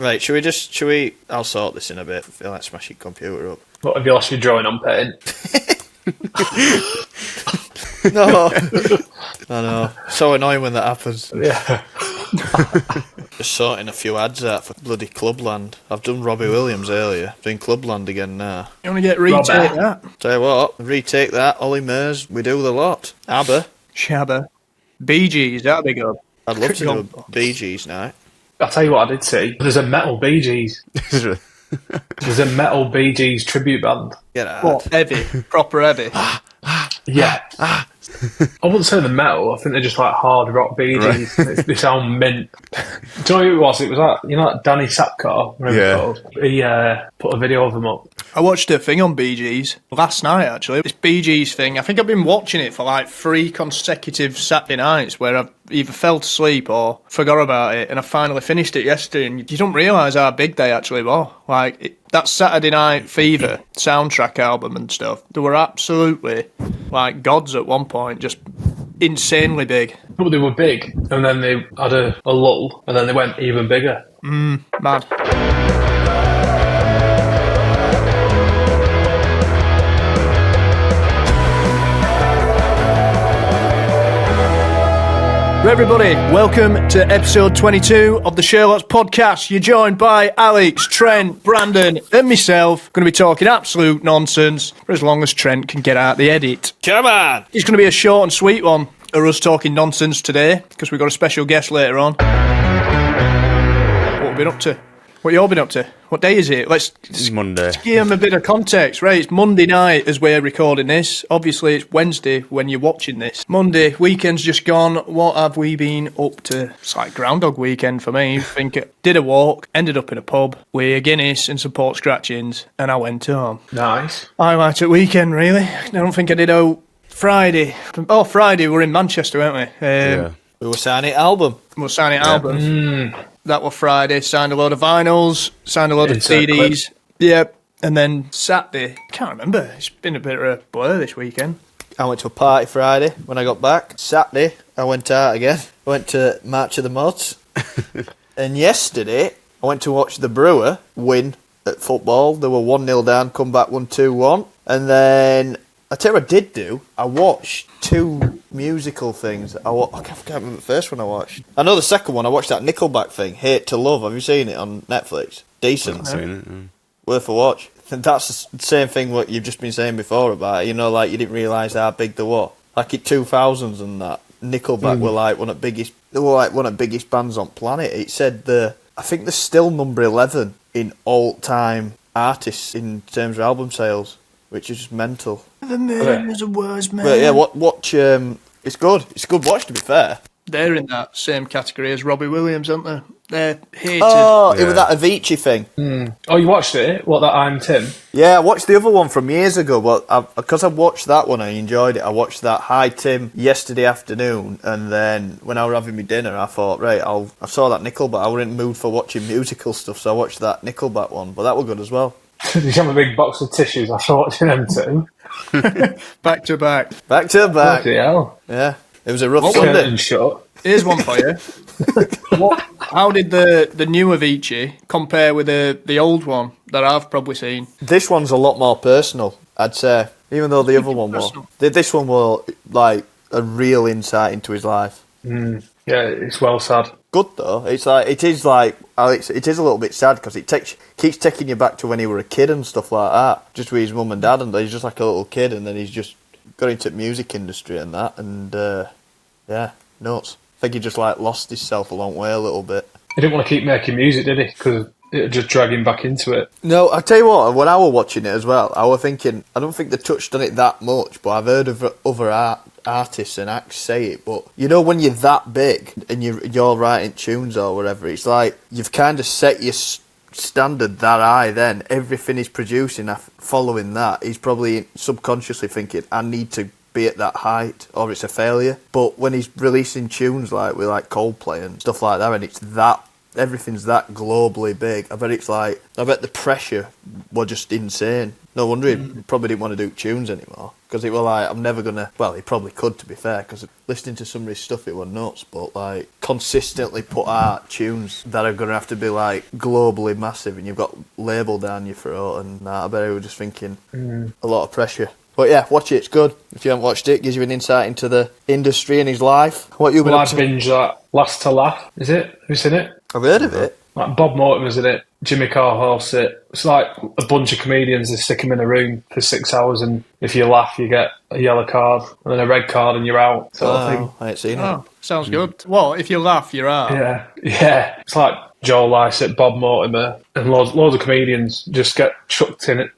Right, I'll sort this in a bit. I feel like smashing computer up. What have you lost your drawing on paint? No. I know. So annoying when that happens. Yeah. Just sorting a few ads out for bloody Clubland. I've done Robbie Williams earlier. Doing Clubland again now. You want to get retake that? Tell you what, retake that. Ollie Murs, we do the lot. ABBA. Shabba. Bee Gees, that'd be good. I'd love to do a Bee Gees night. I'll tell you what I did see. There's a metal Bee Gees. There's a metal Bee Gees tribute band. Get out. What? Heavy. Proper heavy. Yeah. I wouldn't say the metal. I think they're just like hard rock Bee Gees. They sound mint. Do you know who it was? It was like, like Danny Sapcar, whatever it's called. He put a video of them up. I watched a thing on Bee Gees last night, actually. This Bee Gees thing, I think I've been watching it for like 3 consecutive Saturday nights where I've either fell asleep or forgot about it, and I finally finished it yesterday, and you don't realise how big they actually were. Like, that Saturday Night Fever soundtrack album and stuff, they were absolutely like gods at one point, just insanely big. But they were big, and then they had a lull, and then they went even bigger. Mad. Everybody, welcome to episode 22 of the Sherlocks podcast. You're joined by Alex, Trent, Brandon and myself. Going to be talking absolute nonsense for as long as Trent can get out the edit. Come on! It's going to be a short and sweet one of us talking nonsense today because we've got a special guest later on. What have we been up to? What you all been up to? What day is it? It's Monday. Let's give them a bit of context. Right, it's Monday night as we're recording this. Obviously, it's Wednesday when you're watching this. Monday, weekend's just gone. What have we been up to? It's like Groundhog Weekend for me. I think did a walk, ended up in a pub with a Guinness and some pork scratchings, and I went home. Nice. Highlight at weekend, really. I don't think I did out Friday. Oh, Friday, we're in Manchester, weren't we? Yeah. We were signing album. We're signing albums. That was Friday. Signed a load of vinyls, signed a load of CDs. Yep. And then Saturday, can't remember. It's been a bit of a blur this weekend. I went to a party Friday when I got back. Saturday, I went out again. I went to March of the Mods. And yesterday, I went to watch the Brewer win at football. They were 1-0 down, come back 1-2-1. And then, I tell you what I did do. I watched 2 musical things. I can't remember the first one I watched. I know the second one. I watched that Nickelback thing, Hate to Love. Have you seen it on Netflix? Decent. I've seen it, yeah. Worth a watch. And that's the same thing what you've just been saying before about it. Like you didn't realise how big they were. Like in 2000s and that, Nickelback were like one of the biggest bands on planet. It said I think they're still number 11 in all-time artists in terms of album sales, which is just mental. The moon was a worse man. But yeah, watch. It's good. It's a good watch, to be fair. They're in that same category as Robbie Williams, aren't they? They're hated. Oh, it was that Avicii thing. Oh, you watched it? What, that I'm Tim? Yeah, I watched the other one from years ago, but because I watched that one, I enjoyed it. I watched that Hi Tim yesterday afternoon, and then when I was having my dinner, I thought, right, I saw that Nickelback. I was in the mood for watching musical stuff, so I watched that Nickelback one, but that was good as well. Did you have a big box of tissues after watching them too? Back to back. Back to back. Bloody hell. Yeah, it was a rough Sunday. Shut. Here's one for you. How did the new Avicii compare with the old one that I've probably seen? This one's a lot more personal, I'd say, even though the other one was. This one was like a real insight into his life. Yeah, it's well sad. Good though. It is a little bit sad because it keeps taking you back to when he were a kid and stuff like that, just with his mum and dad, and he's just like a little kid, and then he's just got into the music industry and that, and yeah, nuts. I think he just like lost himself a long way a little bit. He didn't want to keep making music, did he? Because it would just drag him back into it. No, I tell you what, when I was watching it as well, I was thinking, I don't think they touched on it that much, but I've heard of other artists and acts say it, but when you're that big and you're writing tunes or whatever, it's like you've kind of set your standard that high, then everything he's producing following that, he's probably subconsciously thinking, I need to be at that height or it's a failure. But when he's releasing tunes like with like Coldplay and stuff like that, and it's that, everything's that globally big, I bet the pressure was just insane No wonder he probably didn't want to do tunes anymore. Because it was like, I'm never going to... Well, he probably could, to be fair, because listening to some of his stuff, it was nuts. But, like, consistently put out tunes that are going to have to be, like, globally massive, and you've got label down your throat, and I bet he was just thinking a lot of pressure. But yeah, watch it, it's good. If you haven't watched it, it gives you an insight into the industry and his life. What you been up I'd to? binge that Last to Laugh, is it? Have you seen it? I've heard of it. Like Bob Mortimer's in it, Jimmy Carr hosts it. It's like a bunch of comedians, they stick them in a room for 6 hours, and if you laugh, you get a yellow card, and then a red card, and you're out, sort of thing. I ain't seen it. Oh, sounds good. Well, if you laugh, you're out. Yeah. It's like Joe Lycett, Bob Mortimer, and loads of comedians just get chucked in a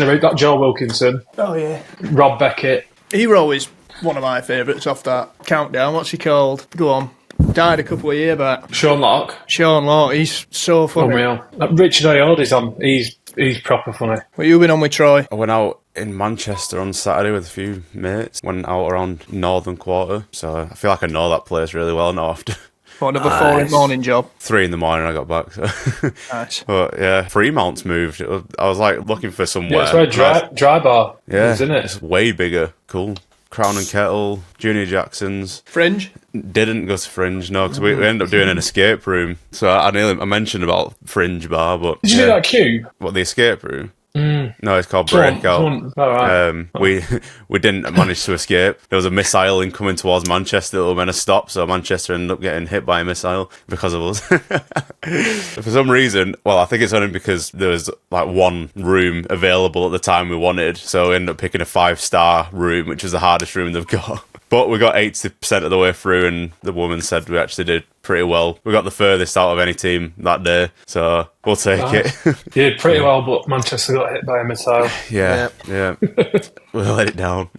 room. Got Joe Wilkinson. Oh, yeah. Rob Beckett. Hero is one of my favourites off that countdown. What's he called? Go on. Died a couple of years back. Sean Locke. Sean Locke, he's so funny. Unreal. Richard Ayoade's on. He's proper funny. What you been on with, Troy? I went out in Manchester on Saturday with a few mates. Went out around Northern Quarter, so I feel like I know that place really well now after What, another 4 in the morning job? 3 in the morning I got back. So. Nice. But yeah, Fremont's moved. I was like looking for somewhere. Yeah, it's where dry bar is, isn't it? It's way bigger. Cool. Crown and Kettle, Junior Jackson's. Fringe? Didn't go to Fringe, no, because we ended up doing an escape room. So I mentioned about Fringe Bar, but... Did you do that Cube? What, the escape room? No, it's called Breakout. We didn't manage to escape. There was a missile incoming towards Manchester that were meant to stop, so Manchester ended up getting hit by a missile because of us. For some reason, well, I think it's only because there was like one room available at the time we wanted, so we ended up picking a 5-star room, which was the hardest room they've got. But we got 80% of the way through, and the woman said we actually did pretty well. We got the furthest out of any team that day, so we'll take it. You did pretty well, but Manchester got hit by a missile. Yeah. We'll let it down.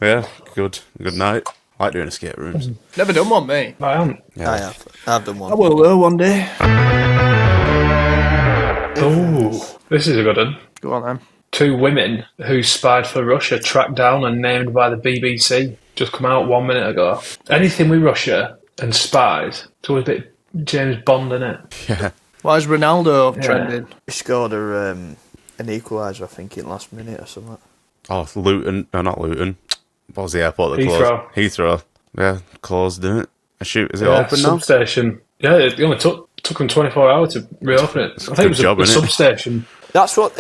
Yeah, good night. I like doing escape rooms. Never done one, me. I haven't. Yeah. I have. I've done one. I will one day. Oh, this is a good one. Go on, then. 2 women who spied for Russia tracked down and named by the BBC. Just come out 1 minute ago. Anything with Russia and spies, it's always a bit James Bond, isn't it? Yeah. Why is Ronaldo trending? He scored an equaliser, I think, in last minute or something. Oh, Luton. No, not Luton. What was the airport that closed? Heathrow. Yeah, closed, didn't it? Is it open now? Substation. Yeah, it only took them 24 hours to reopen it. I think it was a substation. That's what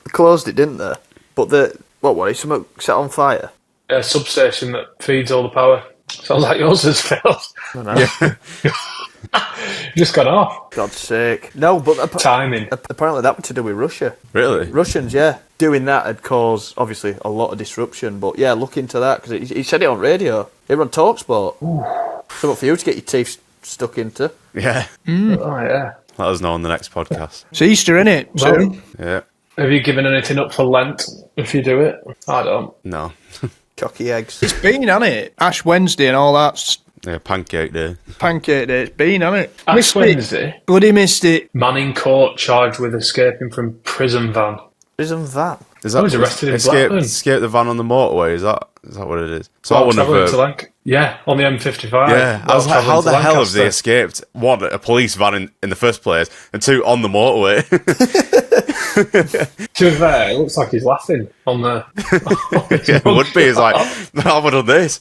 closed it, didn't they? But what is something set on fire? A substation that feeds all the power. Sounds like yours has failed. I know. Yeah. Just got off. God's sake. No, but timing. Apparently that was to do with Russia. Really? Russians, yeah. Doing that had caused, obviously, a lot of disruption. But yeah, look into that, because he said it on radio. It was on TalkSport. Something for you to get your teeth stuck into. Yeah. Oh, yeah. Let us know on the next podcast. It's Easter, innit? Soon. Yeah. Have you given anything up for Lent if you do it? I don't. No. Cocky eggs. It's been, hasn't it? Ash Wednesday and all that. Yeah, pancake day. Pancake day. It's been, hasn't it? Ash Missed Wednesday? it. Bloody missed it. Man in court charged with escaping from prison van. Prison van? Is that was arrested in Blackburn. escape the van on the motorway? Is that what it is? So I Well, wouldn't have. yeah, on the M55. Yeah, I was like, how the hell have they they? escaped? One, a police van in the first place, and 2, on the motorway. To be fair, it looks like he's laughing on the. Yeah, it would be. It's like, how have I done this?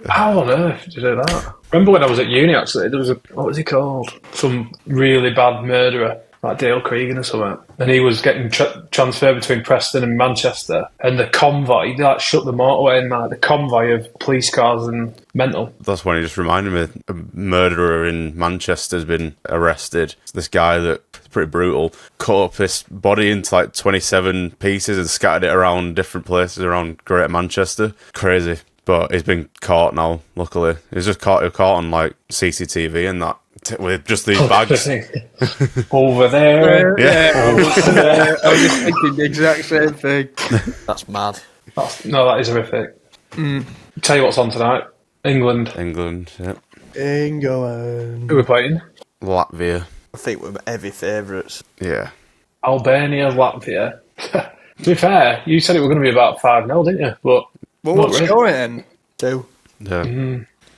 How on earth did you do that? Remember when I was at uni, actually, there was what was he called? Some really bad murderer, like Dale Cregan or something. And he was getting transferred between Preston and Manchester. And the convoy, they shut the motorway, and the convoy of police cars and mental. That's when he just reminded me, a murderer in Manchester has been arrested. It's this guy that's pretty brutal, cut up his body into like 27 pieces and scattered it around different places around Greater Manchester. Crazy. But he's been caught now, luckily. He's just caught on like CCTV and that, with just these bags. Over there. Yeah. Over there. I was just thinking the exact same thing. That's mad. That is horrific. Tell you what's on tonight. England. Yeah. England. Who are we playing? Latvia. I think we're heavy favourites. Yeah. Albania, Latvia. To be fair, you said it was going to be about 5-0, didn't you? But Well, what's really. going then? 2. Yeah.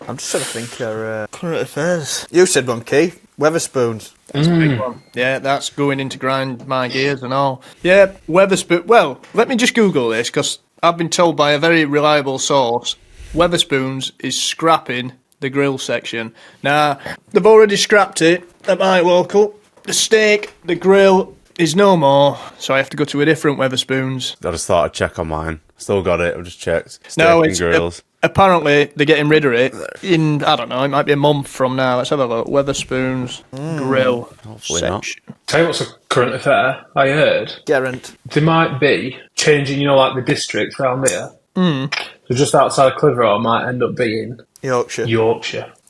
I'm just trying to think of current affairs. You said one, Key. Wetherspoons. That's a big one. Yeah, that's going into grind my gears and all. Yeah, Wetherspoons. Well, let me just Google this, because I've been told by a very reliable source Wetherspoons is scrapping the grill section. Now, they've already scrapped it at my local. The steak, the grill is no more, so I have to go to a different Wetherspoons. I just thought I'd check on mine. Still got it. I've just checked. Steak No, and it's grills. apparently they're getting rid of it in, I don't know, it might be a month from now. Let's have a look. Wetherspoons grill Hopefully section. Tell you what's a current affair I heard. Gerrant. They might be changing, like the districts around here. So just outside Clitheroe might end up being Yorkshire.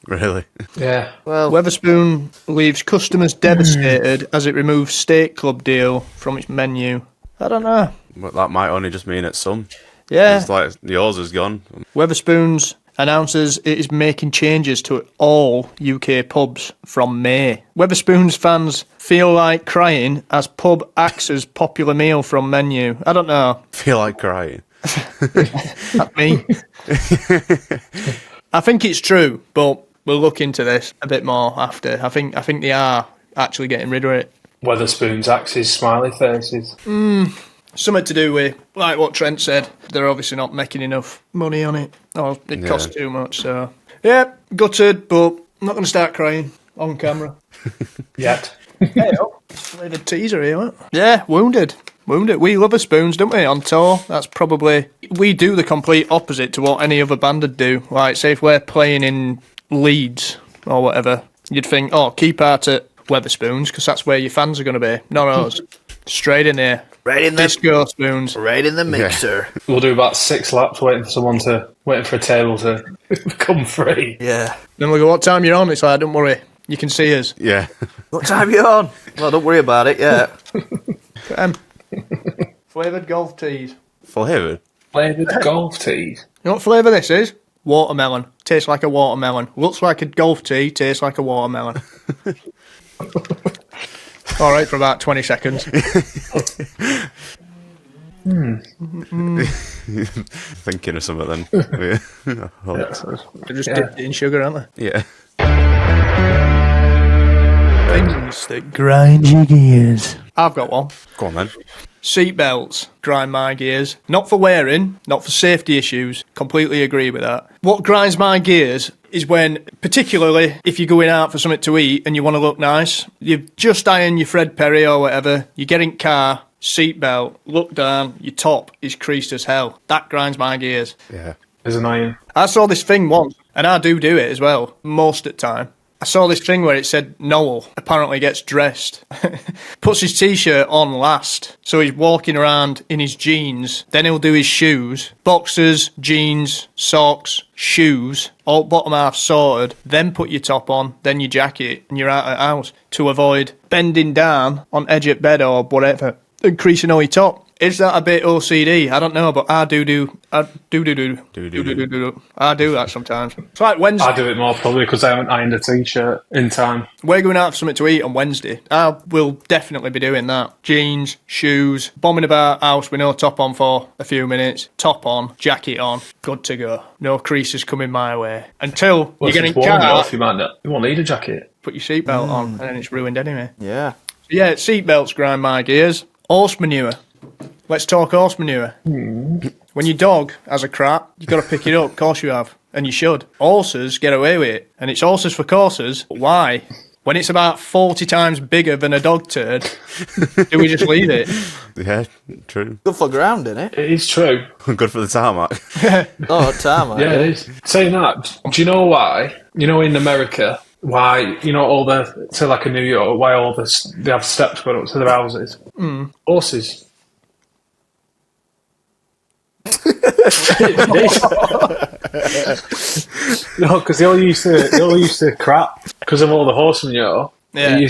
Really? Yeah. Well, Wetherspoon leaves customers devastated as it removes steak club deal from its menu. I don't know. But that might only just mean it's some. Yeah. It's like yours is gone. Wetherspoons announces it is making changes to all UK pubs from May. Wetherspoons fans feel like crying as pub axes popular meal from menu. I don't know. Feel like crying. Not me. I think it's true, but we'll look into this a bit more after. I think they are actually getting rid of it. Wetherspoons, axes, smiley faces. Something to do with, like what Trent said, they're obviously not making enough money on it. Or it costs too much, so... Yeah, gutted, but I'm not going to start crying on camera. Yet. Hey, leave a teaser here, what? Yeah, wounded. We love a spoons, don't we, on tour? That's probably... We do the complete opposite to what any other band would do. Like, say if we're playing in Leeds or whatever, you'd think, keep out at Wetherspoons, because that's where your fans are going to be. Not us. Straight in there. right in the Disco spoons. right in the mixer. We'll do about 6 laps waiting for a table to come free. Yeah. Then we'll go, what time you're on? It's like, don't worry, you can see us. Yeah. What time are you on? Well, don't worry about it. Yeah. Flavoured golf teas. Flavoured? Flavoured golf teas. You know what flavour this is? Watermelon. Tastes like a watermelon. Looks like a golf tea. Tastes like a watermelon. All right, for about 20 seconds. Thinking of something then. They're just dipped in sugar, aren't they? Yeah. Things that grind your gears. I've got one. Go on then. Seatbelts grind my gears. Not for wearing, not for safety issues. Completely agree with that. What grinds my gears is when, particularly if you're going out for something to eat and you want to look nice, you've just ironed your Fred Perry or whatever, you get in car, seatbelt, look down, your top is creased as hell. That grinds my gears. Yeah. It's annoying. I saw this thing once, and I do it as well, most of the time. I saw this thing where it said Noel apparently gets dressed, puts his t-shirt on last, so he's walking around in his jeans, then he'll do his shoes, boxers, jeans, socks, shoes, all bottom half sorted, then put your top on, then your jacket, and you're out of the house to avoid bending down on edge of bed or whatever, and creasing all your top. Is that a bit OCD? I don't know, but I do that sometimes. It's like Wednesday. I do it more probably because I haven't ironed a t-shirt in time. We're going out for something to eat on Wednesday. I will definitely be doing that. Jeans, shoes, bombing about house with no top on for a few minutes. Top on, jacket on, good to go. No creases coming my way. Until you get in car, you won't need a jacket. put your seatbelt on, and then it's ruined anyway. Yeah. So yeah, seatbelts grind my gears. Horse manure. Let's talk horse manure. When your dog has a crap, you've got to pick it up. Of course you have. And you should. Horses get away with it. And it's horses for courses. But why? When it's about 40 times bigger than a dog turd, do we just leave it? Yeah, true. Good for ground, isn't it? It is true. Good for the tarmac. Oh, tarmac. Yeah, it is. Saying that, do you know why? You know, in America, why, all the, say like in New York, why they have steps going up to their houses? Horses. No, because they all used to crap because of all the horse manure. Yeah. It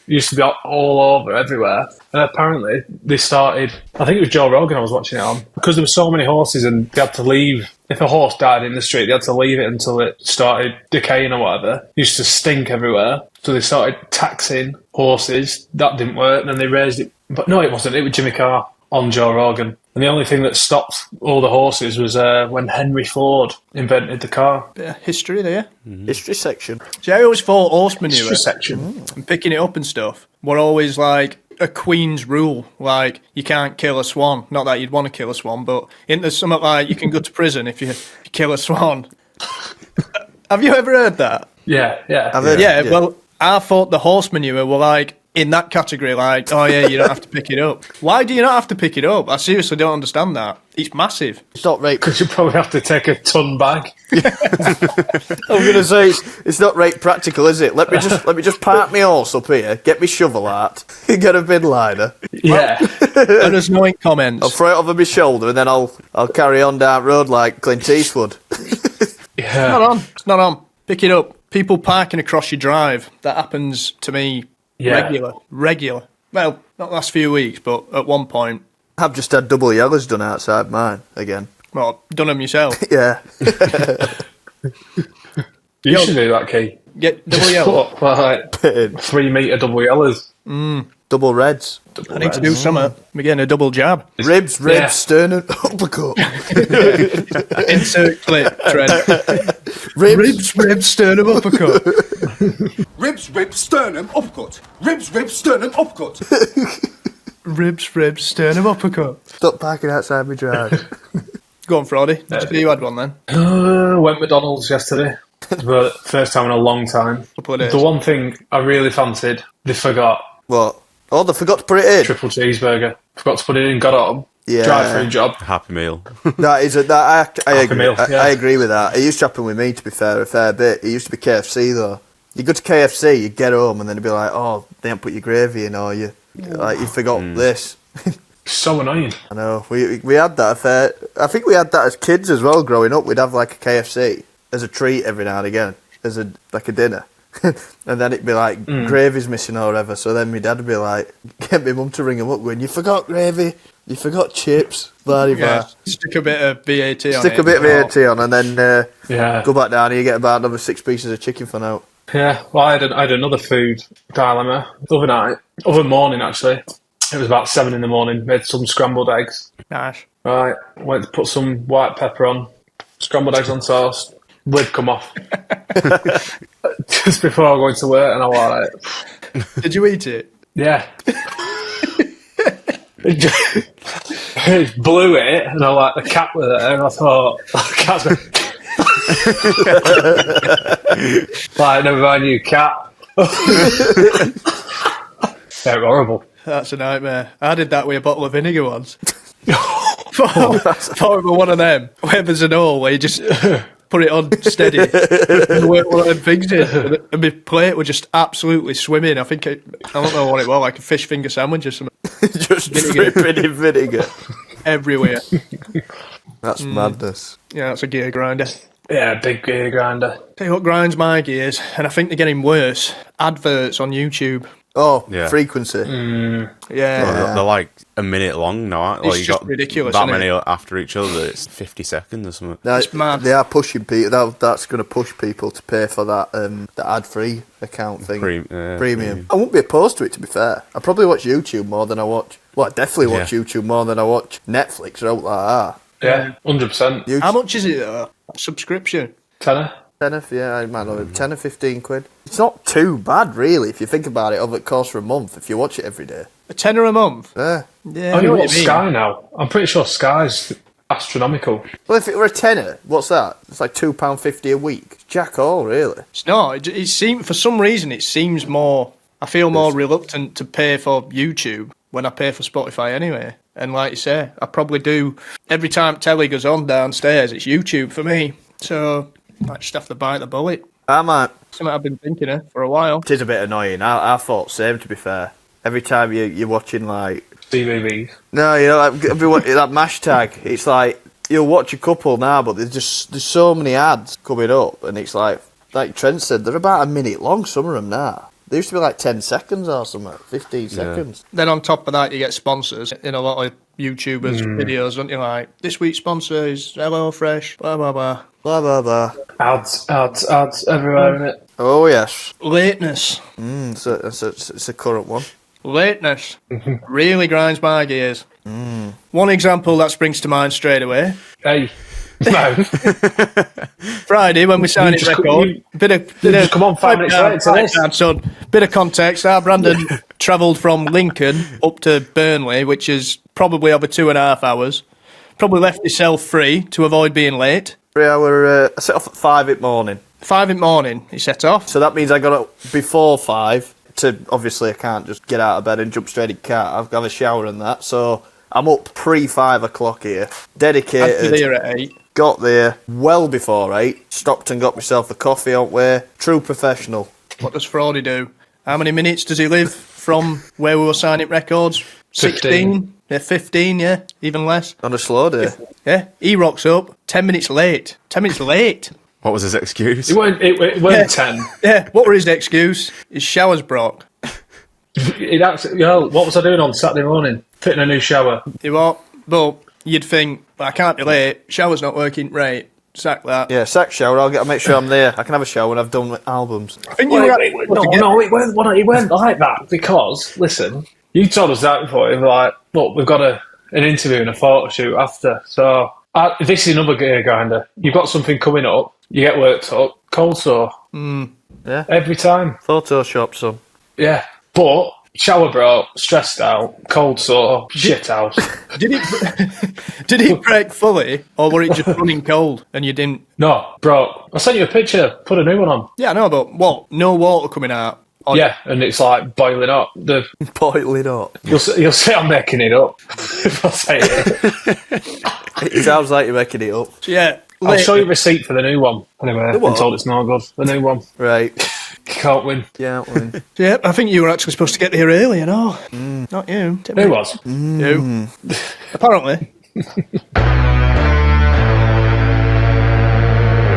used to be all over everywhere. And apparently they started, I think it was Joe Rogan I was watching it on, because there were so many horses and they had to leave. If a horse died in the street, they had to leave it until it started decaying or whatever. It used to stink everywhere. So they started taxing horses. That didn't work. And then they raised it. But no, it wasn't. It was Jimmy Carr. on Joe Rogan. And the only thing that stopped all the horses was when Henry Ford invented the car. Bit of history there. History section. See, I always thought horse manure History section. and picking it up and stuff were always like a queen's rule. Like, you can't kill a swan. Not that you'd want to kill a swan, but isn't there something like you can go to prison if you kill a swan? Have you ever heard that? Yeah. I've heard Yeah, it, well, I thought the horse manure were like in that category, like, oh yeah, you don't have to pick it up. Why do you not have to pick it up? I seriously don't understand that. It's massive. It's not right. Because you probably have to take a ton bag. I'm gonna say it's not right practical, is it? Let me just park my horse up here, get me shovel out, get a bin liner. Yeah. Let us know in comments. I'll throw it over my shoulder and then I'll carry on down road like Clint Eastwood. Yeah. It's not on. Pick it up. People parking across your drive. That happens to me regular. Well, not the last few weeks, but at one point. I've just had double yellows done outside mine again. Well, done them yourself. Yeah. You should do that, Key. Get double Just yellow. put like 3 metre double yellows. Double reds. I need to do something. We're getting a double jab. Ribs, Yeah. sternum, uppercut. Insert clip, Trent. Ribs. Sternum, uppercut. Ribs, sternum, uppercut. Ribs, sternum, uppercut. Ribs, sternum, uppercut. Stop parking outside my drive. Go on, Frody. You had one then. Went McDonald's yesterday. But first time in a long time. Couple of days. The one thing I really fancied, they forgot. What? Oh, they forgot to put it in. Triple cheeseburger. Forgot to put it in, got it on. Yeah. Drive-through job. Happy meal. That is I agree. meal, yeah. I agree with that. It used to happen with me, to be fair, a fair bit. It used to be KFC though. You go to KFC, you get home, and then it'd be like, oh, they didn't put your gravy in, or you forgot this. So annoying. I know. We had that affair. I think we had that as kids as well. Growing up, we'd have like a KFC as a treat every now and again, as a dinner. And then it'd be like gravy's missing or whatever. So then my dad would be like, get my mum to ring him up, going, you forgot gravy, you forgot chips, blah blah blah. Stick a bit of VAT on it. Stick a bit of VAT on, and then Yeah. go back down and you get about another 6 pieces of chicken for now. Yeah, well, I had another food dilemma the other morning actually. It was about 7 in the morning. Made some scrambled eggs. Nice. Right, went to put some white pepper on. Scrambled eggs on toast. Lid come off. Just before I go into work, and I was like, Did you eat it? yeah. It blew it, and I like the cat with it, and I thought, the cat's like, never mind you, cat. They're horrible. That's a nightmare. I did that with a bottle of vinegar once. Thought it was one of them. Where there's an hole where you just put it on steady. And work one of them things in. And my plate was just absolutely swimming. I don't know what it was, like a fish finger sandwich or something. Just dripping in vinegar. Everywhere. That's madness. Yeah, that's a gear grinder. Yeah, big gear grinder. Tell you what grinds my gears, and I think they're getting worse. Adverts on YouTube. Oh, Yeah. frequency. Yeah. They're like a minute long now, aren't they? It's Like, you just got ridiculous, that isn't many after each other. It's 50 seconds or something. It's mad. They are pushing people. That's going to push people to pay for that the ad-free account thing. Premium. I wouldn't be opposed to it, to be fair. I probably watch YouTube more than I watch... Well, I definitely watch YouTube more than I watch Netflix or out like that. Yeah, 100%. How much is it, though? Subscription? Tenner. 10 I might know, 10 or 15 quid. It's not too bad, really, if you think about it, over the course of a month, if you watch it every day. A tenner a month? Yeah. Yeah, Oh, you what watch Sky now? I'm pretty sure Sky's astronomical. Well, if it were a tenner, what's that? It's like £2.50 a week. It's jack all, really. It's not. It seems, for some reason, it seems more... I feel more reluctant to pay for YouTube when I pay for Spotify anyway. And like you say, I probably do... Every time telly goes on downstairs, it's YouTube for me. So I just have to bite the bullet. I might... Something I've been thinking of for a while. It is a bit annoying. I thought same, to be fair. Every time you're watching, like... DVDs. No, you know, like, that MASH tag, it's like, you'll watch a couple now, but there's so many ads coming up, and it's like Trent said, they're about a minute long, some of them now. They used to be like 10 seconds or something, 15 seconds. Then on top of that, you get sponsors in a lot of YouTubers' videos, don't you? Like, this week's sponsor is HelloFresh, blah, blah, blah. Blah, blah, blah. Ads everywhere in it. Oh, yes. Lateness. It's a current one. Lateness. Really grinds my gears. One example that springs to mind straight away. Hey. No. Friday when we signed it record. Just come on 5 minutes later to this. Son. Bit of context. Our Brandon travelled from Lincoln up to Burnley, which is probably over 2.5 hours. Probably left himself free to avoid being late. 3 hour. I set off at 5 in the morning. 5 in the morning, he set off. So that means I got up before 5. Obviously, I can't just get out of bed and jump straight in the car. I've got to have a shower and that. So I'm up pre-5 o'clock here. Dedicated. I'd be there at 8. Got there well before 8. Stopped and got myself a coffee on way. True professional. What does Fraudy do? How many minutes does he live from where we were signing records? 16? Yeah, 15, yeah, even less. On a slow day. Yeah, he rocks up 10 minutes late. 10 minutes late. What was his excuse? It weren't 10. Yeah, what were his excuse? His shower's broke. What was I doing on Saturday morning? Fitting a new shower. You what? But you'd think, well, I can't be late. Shower's not working. Right, sack that. Yeah, sack shower. I'll make sure I'm there. I can have a shower when I've done albums. I think It went like that because, listen, you told us that before. You were like, look, we've got an interview and a photo shoot after. So this is another gear grinder. You've got something coming up. You get worked up. Cold sore. Yeah. Every time. Photoshop some. Yeah. But shower broke, stressed out, cold sore, shit house. Did it break fully, or were it just running cold and you didn't? No, broke. I sent you a picture. Put a new one on. Yeah, I know, but what? No water coming out. Yeah, and it's like boiling up. Boiling up. You'll say I'm making it up if I say it. It sounds like you're making it up. Yeah. I'll show you a receipt for the new one. Anyway, I've been told it's not good. The new one. Right. Can't win. Can't win. Yeah, I think you were actually supposed to get here early, you know. Not you. Who was? You. Apparently.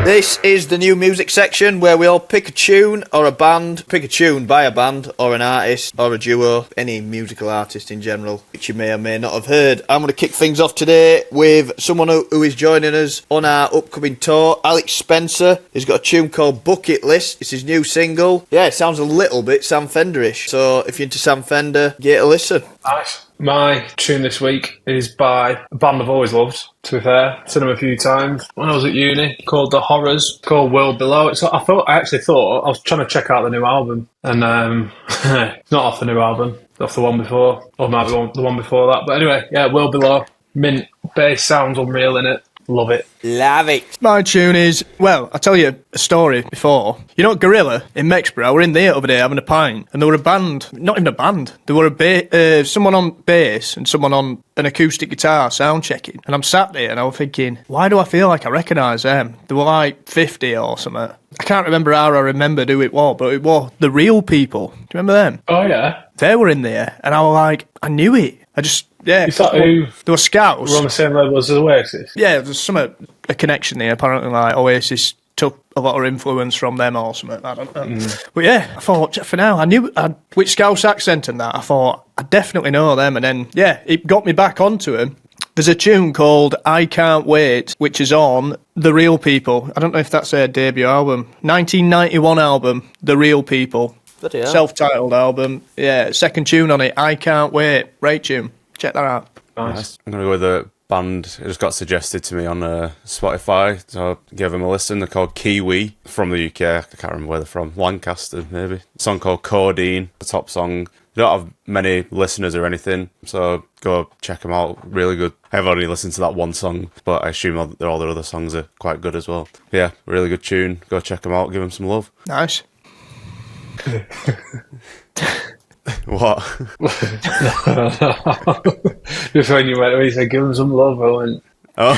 This is the new music section where we all pick a tune or a band, pick a tune by a band or an artist or a duo, any musical artist in general, which you may or may not have heard. I'm going to kick things off today with someone who is joining us on our upcoming tour, Alex Spencer. He's got a tune called Bucket List. It's his new single. Yeah, it sounds a little bit Sam Fender-ish. So if you're into Sam Fender, get a listen. Nice. My tune this week is by a band I've always loved, to be fair. I've seen them a few times when I was at uni, called The Horrors, called World Below. I actually thought, I was trying to check out the new album, and it's not off the new album, off the one before, or might be the one before that. But anyway, yeah, World Below, mint, bass sounds unreal in it. Love it. Love it. My tune is, well, I'll tell you a story before. You know, Gorilla in Mexborough, we're in there over there having a pint, and there were a band, not even a band, there were someone on bass and someone on an acoustic guitar sound checking. And I'm sat there and I was thinking, why do I feel like I recognise them? They were like 50 or something. I can't remember how I remembered who it was, but it was The Real People. Do you remember them? Oh, yeah. They were in there, and I was like, I knew it. Yeah. You thought who? They were Scouts. We're on the same level as Oasis? Yeah, there's a connection there. Apparently, like, Oasis took a lot of influence from them or something. I don't know. But yeah, I thought, for now, I knew with Scouse accent and that, I thought, I definitely know them. And then, yeah, it got me back onto them. There's a tune called I Can't Wait, which is on The Real People. I don't know if that's their debut album. 1991 album, The Real People. Self-titled album. Yeah, second tune on it, I Can't Wait. Great tune. Check that out. Nice. I'm going to go with a band. It just got suggested to me on Spotify, so I gave them a listen. They're called Kiwi, from the UK. I can't remember where they're from. Lancaster, maybe. A song called Codeine, the top song. They don't have many listeners or anything, so go check them out. Really good. I've only listened to that one song, but I assume all their other songs are quite good as well. Yeah, really good tune. Go check them out. Give them some love. Nice. What? Just when you went, he said, give them some love, I went, oh.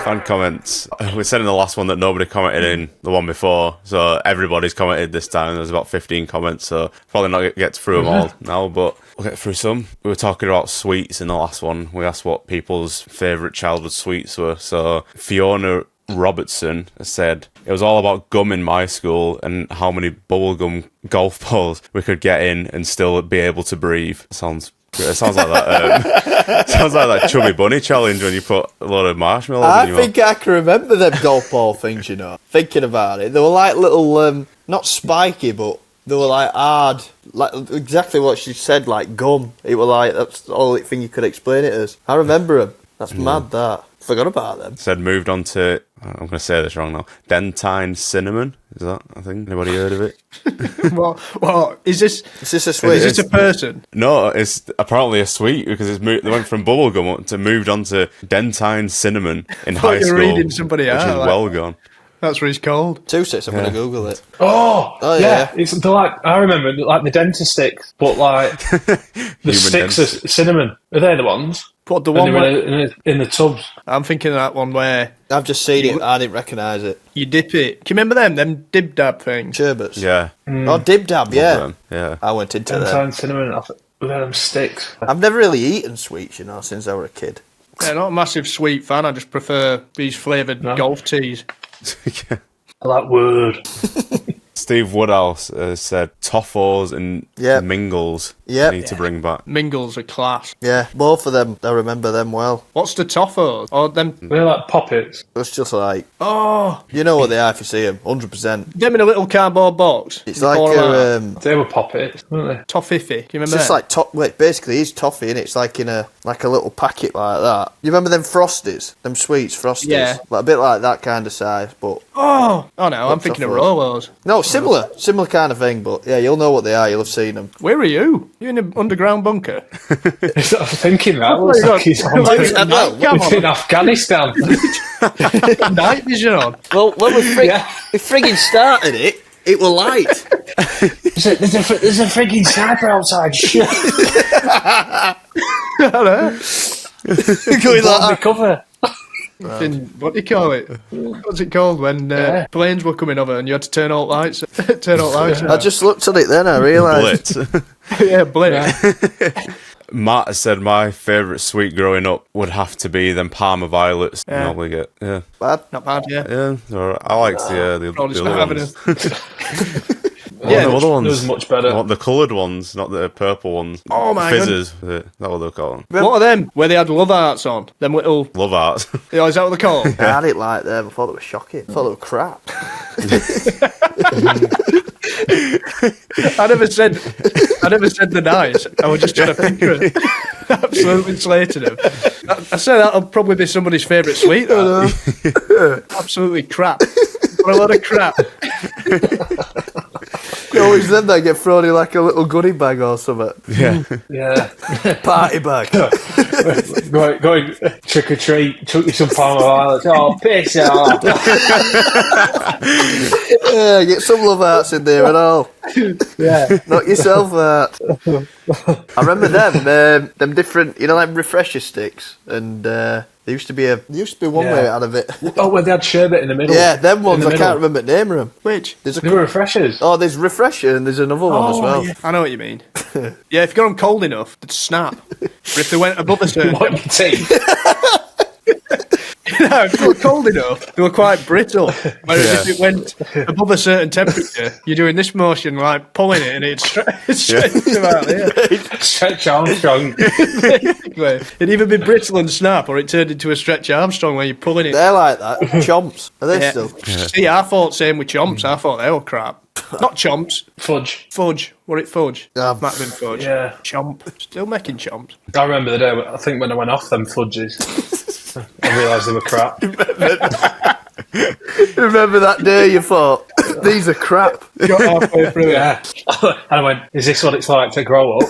Fan comments. We said in the last one that nobody commented in the one before, so everybody's commented this time. There's about 15 comments, so probably not get through them all now, but we'll get through some. We were talking about sweets in the last one. We asked what people's favourite childhood sweets were, so Fiona Robertson said it was all about gum in my school and how many bubblegum golf balls we could get in and still be able to breathe. Sounds It sounds like that. Sounds like that chubby bunny challenge when you put a lot of marshmallows in I your think I can remember them golf ball things, you know. Thinking about it. They were like little, not spiky, but they were like hard. Like exactly what she said, like gum. It was like, that's the only thing you could explain it as. I remember them. That's mad, that. Forgot about them. Said moved on to, I'm going to say this wrong now, Dentine cinnamon. Is that a thing? Anybody heard of it? What? Is this Is this a sweet? is this a person? No, it's apparently a sweet because they went from bubblegum to moved on to Dentine cinnamon in high you're school. reading somebody which out, is like- well gone. That's what he's called. 2 6, I'm going to Google it. Oh, Oh, yeah. yeah. It's they're like, I remember like the dentist sticks, but like the sticks of cinnamon. Are they the ones? What, the And one they where... were in the tubs. I'm thinking of that one where I've just seen it. I didn't recognise it. you dip it. Can you remember them? Them dib-dab things? Sherbets. Yeah. Oh, Dib Dab, yeah. Yeah. I went into them. Dentine cinnamon. I thought, were they them sticks? I've never really eaten sweets, you know, since I was a kid. Yeah, not a massive sweet fan. I just prefer these flavoured golf teas. I like word. Steve Woodhouse said toffos and Yep. mingles Yep. need to bring back. Mingles are class. Yeah, both of them. I remember them well. What's the toffos? Or them... They're like poppets. It's just like, Oh, you know what they are if you see them, 100%. them in a little cardboard box. It's You like pour 'em out. a, They were poppets, weren't they? Toffifee. Can you it's remember just that? like basically it's toffee and it's like in a little packet like that. You remember them Frosties, them sweets Frosties? Yeah. Like a bit like that kind of size, but Oh no, I'm thinking of toffos? Rolos. no, similar kind of thing. But yeah, you'll know what they are. You'll have seen them. Where are you? You in an underground bunker? I was thinking that looks my like God. he's on Come in Afghanistan. Night vision on. Well, when we Yeah. frigging started it, it were light. There's a freaking sniper outside. Shit. Going like that. Cover. What do you call it? What's it called when planes were coming over and you had to turn all lights? Turn all lights. I just looked at it then. I realised. Blitz. Yeah, blitz. Matt said my favourite sweet growing up would have to be them Parma violets. Yeah. Normally get Bad. Not bad, yeah. yeah. They're all right. I liked the Probably other not having ones. Yeah, the other ones. It was much better. Not the coloured ones, not the purple ones. Oh my Fizzes. That's what they're called. What are them? Where they had love hearts on? Them little... Love arts. Oh, is that what they're called? I didn't like them. I thought they were shocking. I thought they were crap. I never said the nice. I was just trying to picture it. Absolutely slated him. I say that'll probably be somebody's favourite sweet, though. Absolutely crap. What a lot of crap. Always them that get thrown in like a little goodie bag or something. Yeah. Yeah. Party bag. going trick or treat, took you some Parma violets. Oh, piss off. Yeah, get some love hearts in there and all. Yeah. Knock yourself out. I remember them different, you know, like refresher sticks, and there used to be one way out of it. Oh, where they had sherbet in the middle. Yeah, them ones. In the I can't middle. remember the name of them. Which? There's They were refreshers. oh, there's refresher and there's another one as well. Yeah, I know what you mean. Yeah, if you got them cold enough, they'd snap. But if they went above a certain... What your teeth? No, if they were cold enough, they were quite brittle. Whereas if it went above a certain temperature, you're doing this motion, like pulling it, and it'd stretch them out there. Stretch Armstrong. It'd either be brittle and snap, or it turned into a Stretch Armstrong where you're pulling it. They're like that. Chomps. Are they Yeah. still? See, I thought same with chomps. I thought they were crap. Not chomps, Fudge. fudge. Were it fudge? Yeah. Might have been fudge. Yeah. Chomp. Still making chomps. I remember the day, I think when I went off them fudges, I realised they were crap. Remember that day you thought, these are crap. Got halfway through it. Yeah. And I went, is this what it's like to grow up?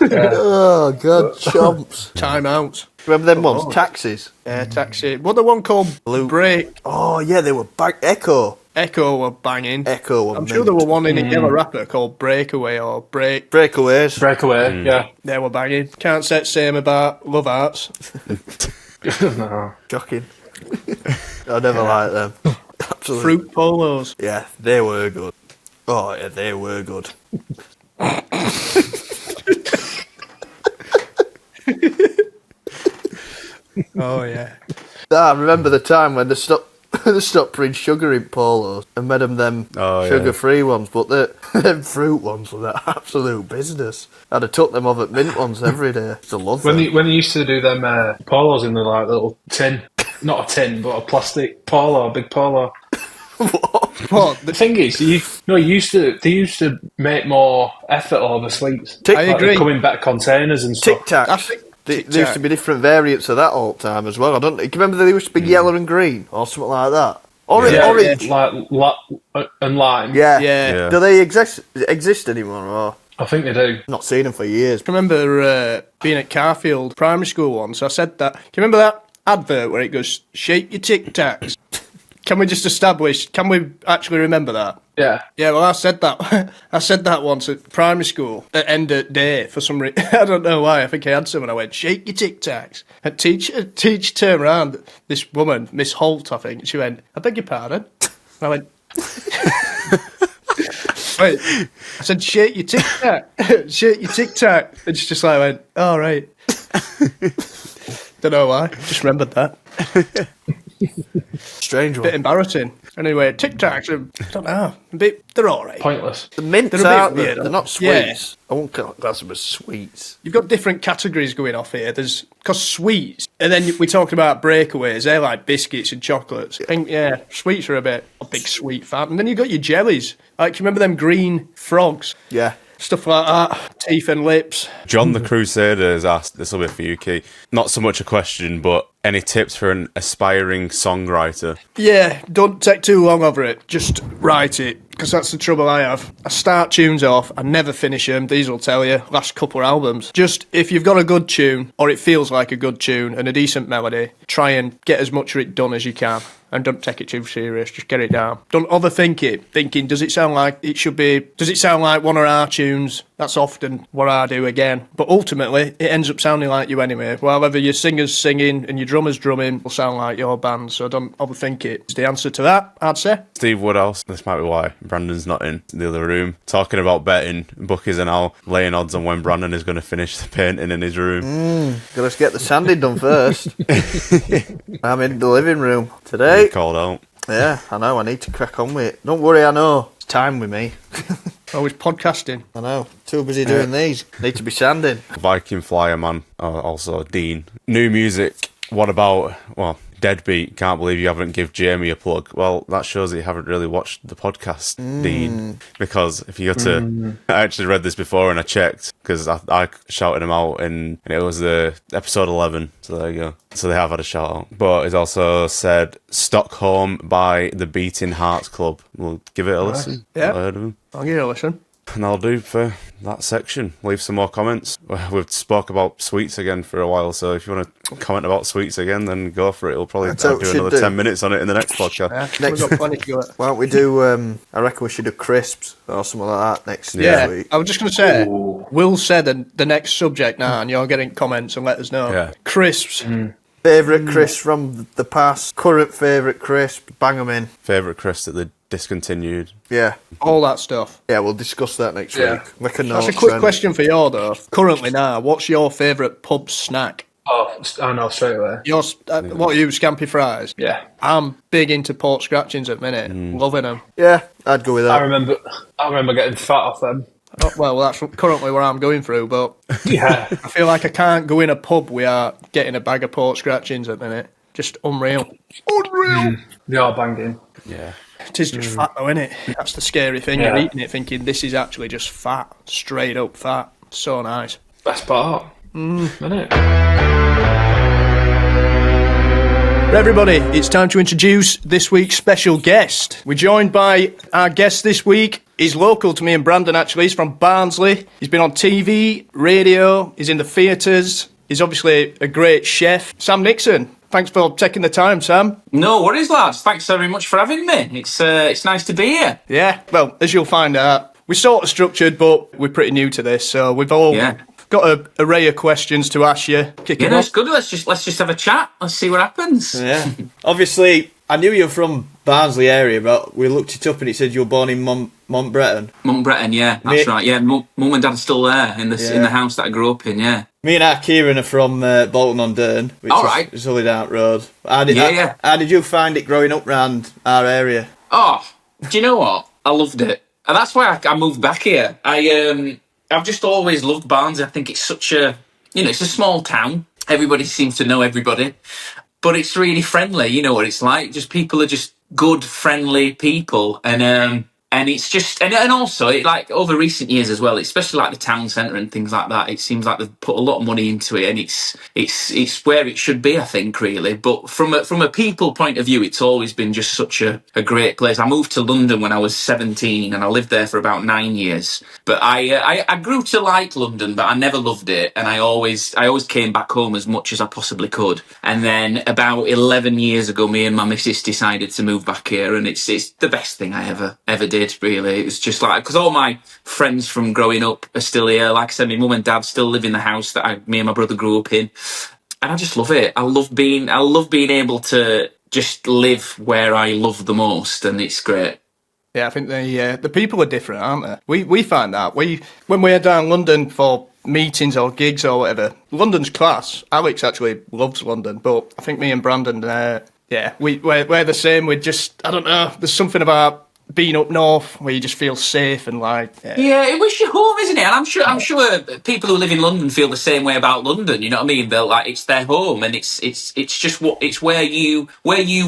Oh, God, chomps. Time out. Remember them ones? Taxis. Yeah, taxi. What the one called Break? Oh, yeah, they were Echo. Echo were banging. Echo were I'm sure there were one in a yellow wrapper called Breakaway or Break. Breakaways. Breakaway, yeah. They were banging. Can't say the same about Love Arts. No. Shocking. I never liked them. Absolutely. Fruit polos. Yeah, they were good. Oh, yeah, they were good. Oh, yeah. I remember the time when they stopped they stopped putting sugar in polos and made them sugar-free ones, but them fruit ones were that absolute business. I'd have took them off at mint ones every day. I love them. When they used to do them polos in the like little tin, not a tin, but a plastic polo, a big polo. What? The thing is, they used to make more effort over sweets. I agree. They come in better containers and stuff. Tic Tacs. There used to be different variants of that all the time as well. I don't. Do you remember they used to be yellow and green or something like that? Orange, like and lime. Yeah. Do they exist anymore? Or? I think they do. Not seen them for years. I remember being at Carfield Primary School once. I said that. Can you remember that advert where it goes, "Shake your Tic Tacs"? Can we just establish? Can we actually remember that? Yeah. Yeah, well, I said that. I said that once at primary school at end of day for some reason. I don't know why. I think I had some, and I went, "Shake your Tic Tacs." And teacher turned around. This woman, Miss Holt, I think. She went, "I beg your pardon." And I went, "Wait." I said, "Shake your Tic Tac." Shake your Tic Tac. And she just like went, "All right." Don't know why. Just remembered that. Strange one. Bit embarrassing. Anyway, Tic Tacs, I don't know. They're all right. Pointless. The mints They're a bit aren't weird. They're not sweets. I won't class them as sweets. You've got different categories going off here. There's because sweets, and then we talked about breakaways. They're like biscuits and chocolates. I think sweets are a big sweet fan. And then you've got your jellies. Like, you remember them green frogs? Yeah. Stuff like that. Teeth and lips. John the Crusader has asked, this will be for you, Key, not so much a question, but any tips for an aspiring songwriter? Yeah, don't take too long over it. Just write it, because that's the trouble I have. I start tunes off, I never finish them. These will tell you, last couple of albums. Just, if you've got a good tune, or it feels like a good tune, and a decent melody, try and get as much of it done as you can. And don't take it too serious, just get it down. Don't overthink it, thinking, does it sound like it should be, does it sound like one of our tunes? That's often what I do again. But ultimately, it ends up sounding like you anyway. Whether your singer's singing and your drummer's drumming, will sound like your band, so don't overthink it. It's the answer to that, I'd say. Steve Woodhouse, this might be why Brandon's not in the other room, talking about betting. Bookies are now laying odds on when Brandon is going to finish the painting in his room. Gotta get the sanding done first. I'm in the living room today. Called out. Yeah, I know, I need to crack on with it. Don't worry, I know. It's time with me. Always podcasting. I know. Too busy doing these. Need to be sanding. Viking Flyer Man, also Dean. New music. What about, Deadbeat, can't believe you haven't give Jamie a plug. Well, that shows that you haven't really watched the podcast, Dean. Because if you go to... I actually read this before and I checked, because I shouted him out and it was the episode 11. So there you go. So they have had a shout out. But it's also said Stockholm by the Beating Hearts Club. We'll give it a listen. Yeah. I've heard of him. I'll give it a listen. And that'll do for that section. Leave some more comments. We've spoke about sweets again for a while, so if you want to comment about sweets again, then go for it. We'll probably do another 10 minutes on it in the next podcast. Yeah, we've got plenty to go at. Why don't we do, I reckon we should do crisps or something like that next week. I was just going to say, Will said the next subject now, and you're getting comments and let us know. Yeah. Crisps. Favourite crisps from the past, current favourite crisp, bang them in. Favourite crisp that they discontinued. Yeah. All that stuff. Yeah, we'll discuss that next week. Make a note. That's a quick question for you, though. Currently now, what's your favourite pub snack? Oh, I know straight away. What are you, Scampi Fries? Yeah. I'm big into pork scratchings at the minute. Loving them. Yeah, I'd go with that. I remember getting fat off them. Oh, well, that's currently what I'm going through, but Yeah. I feel like I can't go in a pub without getting a bag of pork scratchings at the minute. Just unreal. Unreal! They are banging. Yeah. It is just fat though, isn't it? That's the scary thing. Yeah. You're eating it thinking this is actually just fat. Straight up fat. So nice. Best part. Isn't it? Everybody, it's time to introduce this week's special guest. We're joined by our guest this week. He's local to me and Brandon, actually. He's from Barnsley. He's been on TV, radio, he's in the theatres. He's obviously a great chef. Sam Nixon, thanks for taking the time, Sam. No worries, lads. Thanks very much for having me. It's nice to be here. Yeah, well, as you'll find out, we're sort of structured, but we're pretty new to this, so we've all got an array of questions to ask you. Yeah, that's good. Let's just have a chat. Let's see what happens. Yeah. Obviously, I knew you were from Barnsley area, but we looked it up and it said you were born in Montbreton. Montbreton, yeah, that's right. Yeah, mum and dad are still there in the house that I grew up in. Yeah. Me and our Kieran are from Bolton-on-Dearne, which is only down the road. How did you find it growing up round our area? Oh, do you know what? I loved it, and that's why I moved back here. I've just always loved Barnsley. I think it's such a, it's a small town. Everybody seems to know everybody, but it's really friendly. You know what it's like. Just people are just good, friendly people, and it's just, and also, like, over recent years as well, especially like the town centre and things like that, it seems like they've put a lot of money into it, and it's where it should be, I think, really. But from a people point of view, it's always been just such a great place. I moved to London when I was 17, and I lived there for about 9 years. But I grew to like London, but I never loved it, and I always came back home as much as I possibly could. And then about 11 years ago, me and my missus decided to move back here, and it's the best thing I ever did. Really, it was just like, because all my friends from growing up are still here. Like I said, my mum and dad still live in the house that me and my brother grew up in, and I just love it. I love being able to just live where I love the most, and it's great. Yeah, I think the people are different, aren't they? We find that when we're down London for meetings or gigs or whatever, London's class. Alex actually loves London, but I think me and Brandon, we're the same. We're just, I don't know. There's something about being up north where you just feel safe and like it was your home, isn't it? And I'm sure people who live in London feel the same way about London. You know what I mean? They're like, it's their home, and it's just it's where you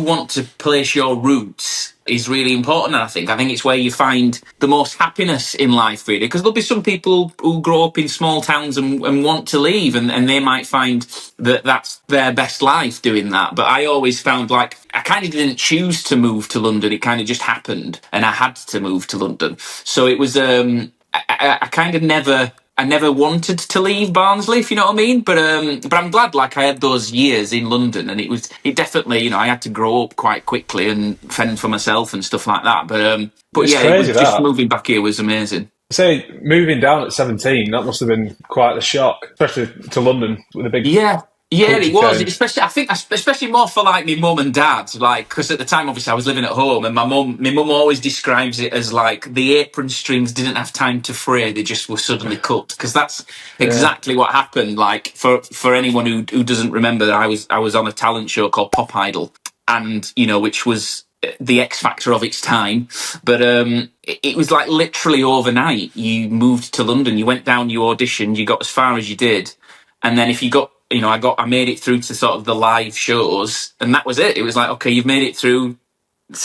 want to place your roots is really important. I think it's where you find the most happiness in life, really, because there'll be some people who grow up in small towns and want to leave, and they might find that that's their best life doing that. But I always found, like, I kind of didn't choose to move to London. It kind of just happened, and I had to move to London. So it was I kind of never wanted to leave Barnsley, if you know what I mean. But I'm glad, like, I had those years in London, and it definitely, I had to grow up quite quickly and fend for myself and stuff like that. But yeah, crazy, just moving back here was amazing. Say, moving down at 17, that must have been quite a shock, especially to London with a big... Yeah, it was. Especially more for, like, my mum and dad, like, because at the time, obviously, I was living at home, and my mum always describes it as, like, the apron strings didn't have time to fray; they just were suddenly cut. Because that's exactly what happened. Like, for anyone who doesn't remember, I was on a talent show called Pop Idol, and which was the X Factor of its time. But it was like literally overnight. You moved to London, you went down, you auditioned, you got as far as you did, and then if you got, I made it through to sort of the live shows, and that was it. It was like, okay, you've made it through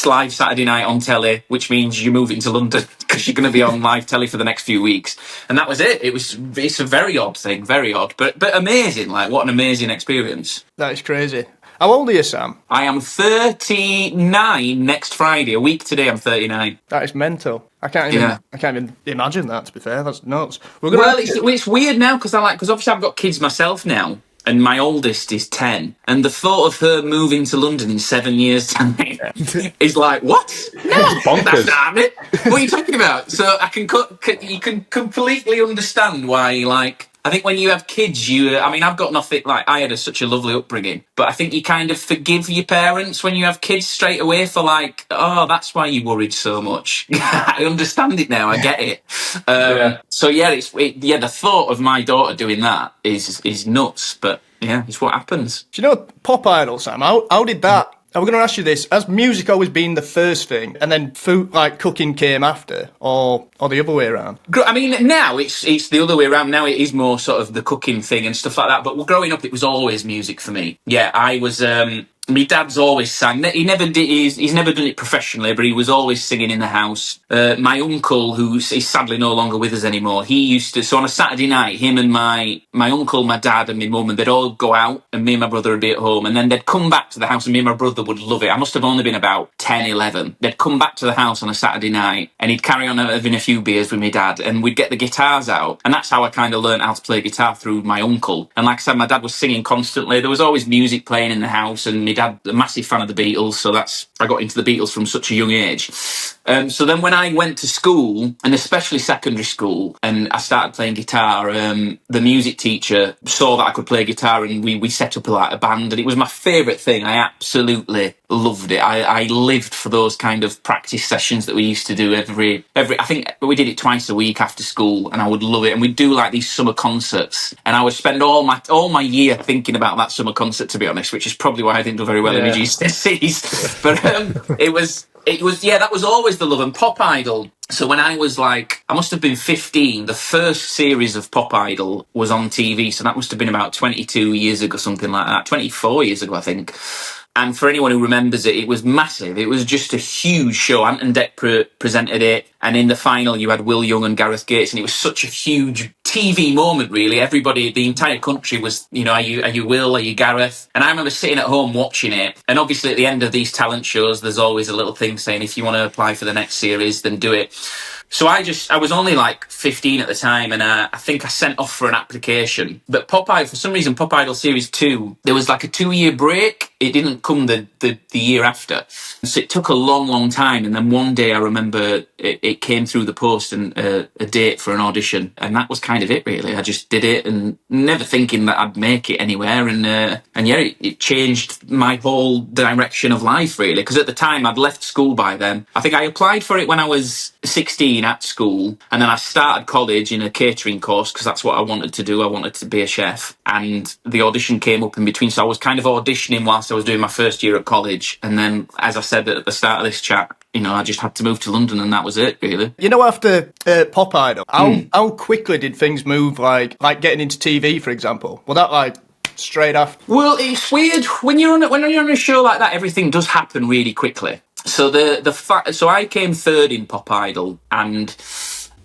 live Saturday night on telly, which means you're moving to London because you're going to be on live telly for the next few weeks. And that was it. It's a very odd thing, very odd, but amazing. Like, what an amazing experience. That is crazy. How old are you, Sam? I am 39 next Friday. A week today, I'm 39. That is mental. I can't even imagine that, to be fair. That's nuts. It's weird now because obviously I've got kids myself now, and my oldest is 10, and the thought of her moving to London in 7 years' time is like, what? No, that's not it. What are you talking about? So you can completely understand why, like, I think when you have kids, I've got nothing, like, I had such a lovely upbringing, but I think you kind of forgive your parents when you have kids straight away for, like, oh, that's why you worried so much. I understand it now, I get it. So yeah, the thought of my daughter doing that is nuts, but yeah, it's what happens. Do you know Pop Idol, Sam? How did that... I'm going to ask you this. Has music always been the first thing, and then food, like cooking, came after, or the other way around? I mean, now it's the other way around. Now it is more sort of the cooking thing and stuff like that. But growing up, it was always music for me. Yeah, I was... my dad's always sang. He never did. He's never done it professionally, but he was always singing in the house. My uncle, who's sadly no longer with us anymore, he used to. So on a Saturday night, him and my uncle, my dad, and my mum, and they'd all go out, and me and my brother would be at home, and then they'd come back to the house, and me and my brother would love it. I must have only been about 10, 11. They'd come back to the house on a Saturday night, and he'd carry on having a few beers with my dad, and we'd get the guitars out, and that's how I kind of learned how to play guitar, through my uncle. And like I said, my dad was singing constantly. There was always music playing in the house, and my dad, a massive fan of the Beatles, so that's I got into the Beatles from such a young age. So then when I went to school, and especially secondary school, and I started playing guitar, the music teacher saw that I could play guitar, and we set up like a band, and it was my favourite thing. I absolutely loved it. I lived for those kind of practice sessions that we used to do every. I think we did it twice a week after school, and I would love it. And we'd do like these summer concerts, and I would spend all my year thinking about that summer concert, to be honest, which is probably why I didn't do very well in my GCSEs. But it was, that was always the love. And Pop Idol. So when I was I must have been 15, the first series of Pop Idol was on TV. So that must have been about 22 years ago, something like that. 24 years ago, I think. And for anyone who remembers it, it was massive. It was just a huge show. Ant and Dec presented it. And in the final, you had Will Young and Gareth Gates. And it was such a huge TV moment, really. Everybody, the entire country was, are you Will, are you Gareth? And I remember sitting at home watching it. And obviously at the end of these talent shows, there's always a little thing saying, if you want to apply for the next series, then do it. So I was only 15 at the time, and I think I sent off for an application. But Pop Idol, for some reason, Pop Idol Series 2, there was a 2-year break. It didn't come the year after. So it took a long, long time. And then one day I remember it came through the post and a date for an audition. And that was kind of it, really. I just did it and never thinking that I'd make it anywhere. And it changed my whole direction of life, really. Because at the time, I'd left school by then. I think I applied for it when I was 16 at school, and then I started college in a catering course because that's what I wanted to do. I wanted to be a chef, and the audition came up in between, so I was kind of auditioning whilst I was doing my first year at college. And then, as I said at the start of this chat, I just had to move to London, and that was it, really. After Pop Idol, how quickly did things move, like getting into TV, for example? Was that straight after? Well, it's weird when you're on a show like that. Everything does happen really quickly. So so I came third in Pop Idol, and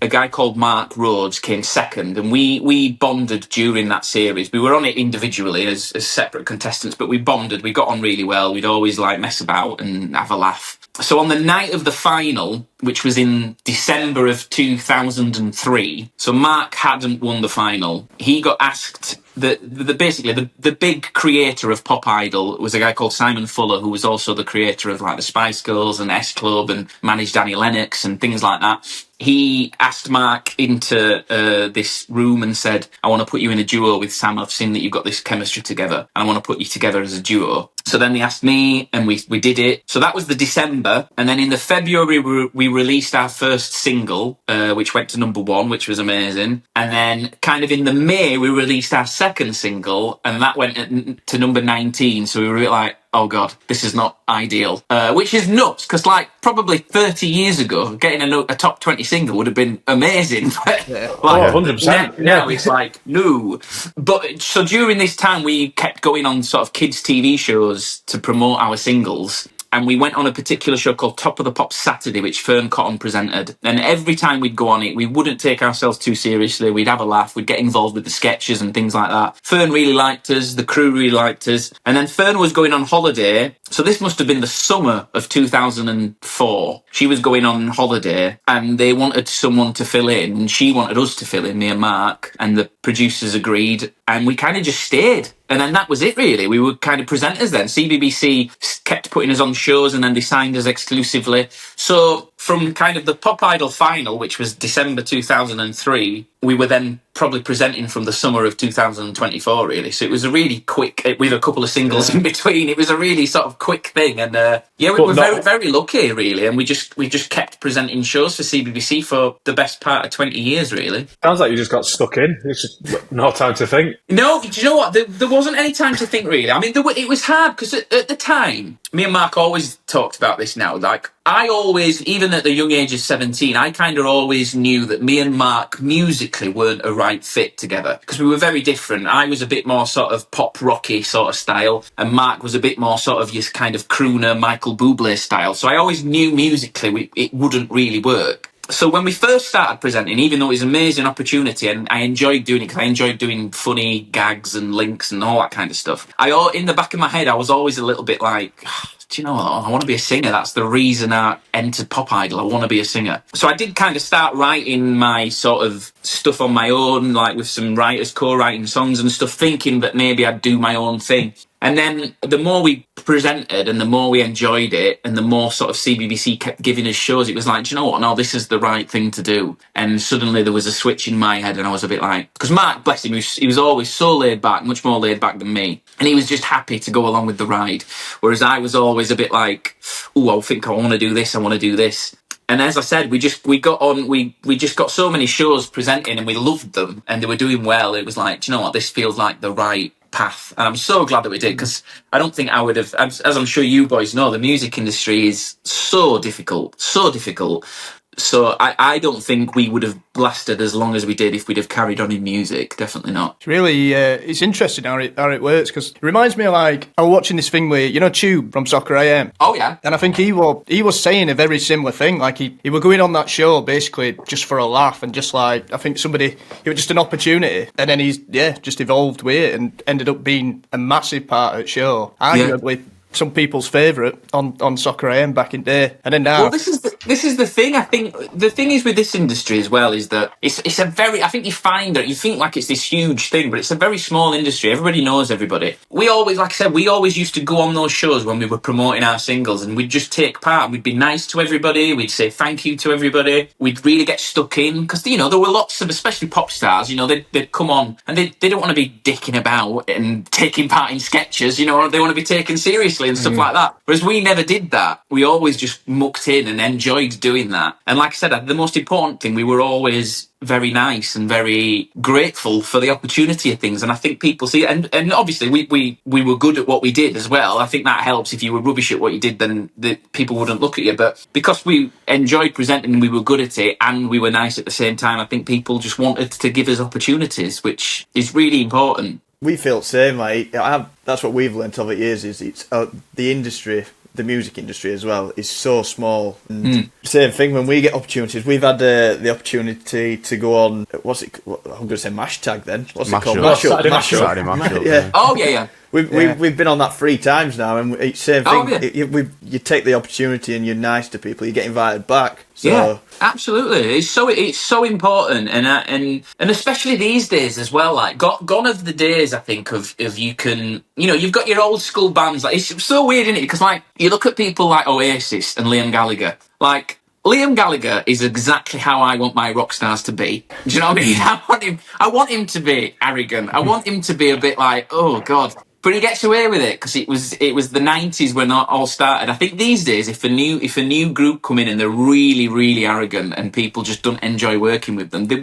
a guy called Mark Rhodes came second, and we bonded during that series. We were on it individually as separate contestants, but we bonded. We got on really well. We'd always mess about and have a laugh. So on the night of the final, which was in December of 2003, so Mark hadn't won the final. He got asked. The big creator of Pop Idol was a guy called Simon Fuller, who was also the creator of the Spice Girls and S Club and managed Annie Lennox and things like that. He asked Mark into this room and said, I want to put you in a duo with Sam. I've seen that you've got this chemistry together, and I want to put you together as a duo. So then they asked me, and we did it. So that was the December. And then in the February, we released our first single, which went to number 1, which was amazing. And then kind of in the May, we released our second single, and that went to number 19. So we were like, oh God, this is not ideal. Which is nuts, because probably 30 years ago, getting a top 20 single would have been amazing. 100%. Now it's no. But so during this time, we kept going on sort of kids' TV shows to promote our singles. And we went on a particular show called Top of the Pops Saturday, which Fern Cotton presented. And every time we'd go on it, we wouldn't take ourselves too seriously. We'd have a laugh. We'd get involved with the sketches and things like that. Fern really liked us. The crew really liked us. And then Fern was going on holiday. So this must have been the summer of 2004. She was going on holiday, and they wanted someone to fill in. And she wanted us to fill in, me and Mark. And the producers agreed. And we kind of just stayed. And then that was it, really. We were kind of presenters then. CBBC kept putting us on shows, and then they signed us exclusively. So from kind of the Pop Idol final, which was December 2003, we were then probably presenting from the summer of 2024, really. So it was a really quick, with a couple of singles in between. It was a really sort of quick thing. And we were very, very lucky, really. And we just kept presenting shows for CBBC for the best part of 20 years, really. Sounds like you just got stuck in. It's just no time to think. No, do you know what? There wasn't any time to think, really. I mean, it was hard because at the time, me and Mark always talked about this now. I always, even at the young age of 17, I kind of always knew that me and Mark musically weren't a right fit together because we were very different. I was a bit more sort of pop rocky sort of style, and Mark was a bit more sort of your kind of crooner Michael Bublé style. So I always knew musically it wouldn't really work. So when we first started presenting, even though it was an amazing opportunity and I enjoyed doing it because I enjoyed doing funny gags and links and all that kind of stuff, in the back of my head, I was always a little bit like, do you know what? I want to be a singer. That's the reason I entered Pop Idol. I want to be a singer. So I did kind of start writing my sort of stuff on my own, like with some writers co-writing songs and stuff, thinking that maybe I'd do my own thing. And then the more we presented and the more we enjoyed it and the more sort of CBBC kept giving us shows, it was like, do you know what? No, this is the right thing to do. And suddenly there was a switch in my head and I was a bit like, because Mark, bless him, he was always so laid back, much more laid back than me. And he was just happy to go along with the ride. Whereas I was always a bit like, oh, I think I want to do this, I want to do this. And as I said, we just got so many shows presenting and we loved them and they were doing well. It was like, do you know what? This feels like the right path. And I'm so glad that we did, because I don't think I would have, as I'm sure you boys know, the music industry is so difficult. So I don't think we would have lasted as long as we did if we'd have carried on in music. Definitely not. It's really, it's interesting how it works, because it reminds me of, like, I was watching this thing with, you know, Tube from Soccer AM. Oh, yeah. And I think he was saying a very similar thing. Like, he were going on that show basically just for a laugh and just like, I think it was just an opportunity. And then he's, just evolved with it and ended up being a massive part of the show. Arguably, some people's favourite on Soccer AM back in the day, and then now. Well, this is the thing. I think the thing is with this industry as well is that it's a very. I think you find that you think like it's this huge thing, but it's a very small industry. Everybody knows everybody. We always, like I said, we always used to go on those shows when we were promoting our singles, and we'd just take part. We'd be nice to everybody. We'd say thank you to everybody. We'd really get stuck in, because there were lots of, especially pop stars. They'd come on and they don't want to be dicking about and taking part in sketches. They want to be taken seriously and stuff like that. Whereas we never did that. We always just mucked in and enjoyed doing that. And like I said, the most important thing, we were always very nice and very grateful for the opportunity of things. And I think people see it. And obviously we were good at what we did as well. I think that helps. If you were rubbish at what you did, then the people wouldn't look at you. But because we enjoyed presenting and we were good at it and we were nice at the same time, I think people just wanted to give us opportunities, which is really important. We feel the same. Like, that's what we've learnt over the years. Is it's the industry, the music industry as well, is so small. And same thing when we get opportunities. We've had the opportunity to go on. I'm going to say Mashtag then. What's it called? Saturday Mashup. Yeah. Oh yeah. We've been on that 3 times now, and it's same thing. You take the opportunity and you're nice to people, you get invited back. So. Yeah, absolutely. It's so important, and especially these days as well. Like, gone are the days, I think, of you can, you've got your old school bands. Like, it's so weird, isn't it? Because like you look at people like Oasis and Liam Gallagher, like. Liam Gallagher is exactly how I want my rock stars to be. Do you know what I mean? I want him to be arrogant. I want him to be a bit like, oh God. But he gets away with it because it was the 90s when it all started. I think these days, if a new group come in and they're really, really arrogant and people just don't enjoy working with them, they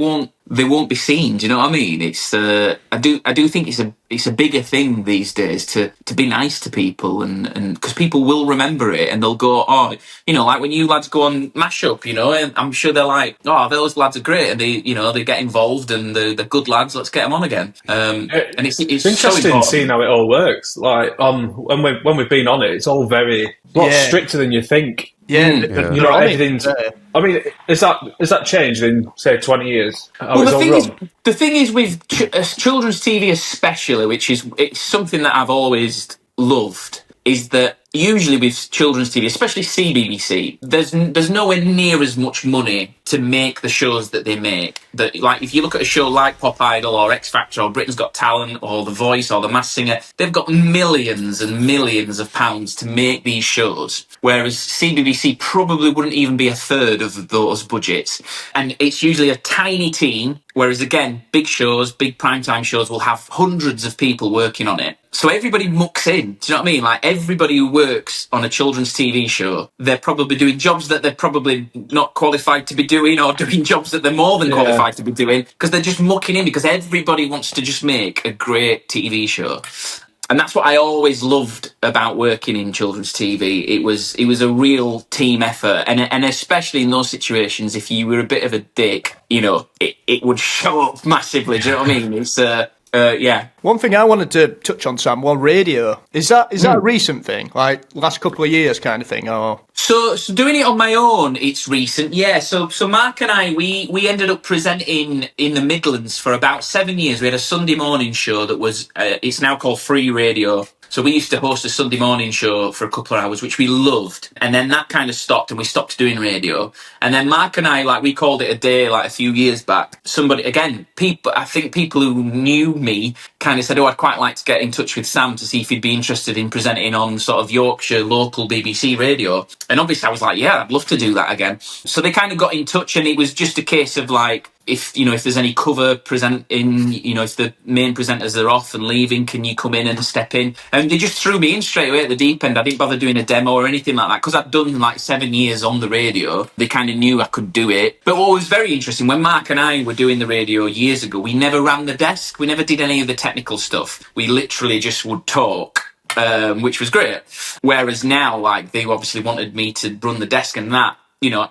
won't be seen. Do you know what I mean? It's I do think it's a bigger thing these days to be nice to people, and because people will remember it and they'll go, oh, like when you lads go on Mashup, and I'm sure they're like, oh, those lads are great, and they get involved and they're good lads. Let's get them on again. And it's interesting so seeing how it all works. Like when we've been on it, it's all very stricter than you think. Everything's. I mean, is that changed in say 20 years? Well, the thing is with children's TV especially, which is it's something that I've always loved, is that usually with children's TV, especially CBBC, there's nowhere near as much money to make the shows that they make. That, like, if you look at a show like Pop Idol or X Factor or Britain's Got Talent or The Voice or The Masked Singer, they've got millions and millions of pounds to make these shows, whereas CBBC probably wouldn't even be a third of those budgets. And it's usually a tiny team, whereas again, big shows, big primetime shows will have hundreds of people working on it. So everybody mucks in. Do you know what I mean? Like, everybody who works on a children's TV show, they're probably doing jobs that they're probably not qualified to be doing, or doing jobs that they're more than qualified to be doing, because they're just mucking in, because everybody wants to just make a great TV show. And that's what I always loved about working in children's TV. It was a real team effort, and especially in those situations, if you were a bit of a dick, it would show up massively. Do you know what I mean? It's One thing I wanted to touch on, Sam, was radio. Is that a recent thing, like last couple of years kind of thing, or? So doing it on my own, it's recent, yeah. So Mark and I, we ended up presenting in the Midlands for about 7 years. We had a Sunday morning show that was, it's now called Free Radio. So we used to host a Sunday morning show for a couple of hours, which we loved. And then that kind of stopped and we stopped doing radio. And then Mark and I, like, we called it a day, like, a few years back. Somebody, again, I think people who knew me kind of said, I'd quite like to get in touch with Sam to see if he'd be interested in presenting on sort of Yorkshire local BBC radio. And obviously I was like, yeah, I'd love to do that again. So they kind of got in touch, and it was just a case of like, if there's any cover presenting, if the main presenters are off and leaving, can you come in and step in? And they just threw me in straight away at the deep end. I didn't bother doing a demo or anything like that, because I'd done like 7 years on the radio. They kind of knew I could do it. But what was very interesting, when Mark and I were doing the radio years ago, we never ran the desk. We never did any of the technical stuff. We literally just would talk. Which was great. Whereas now, like, they obviously wanted me to run the desk and that.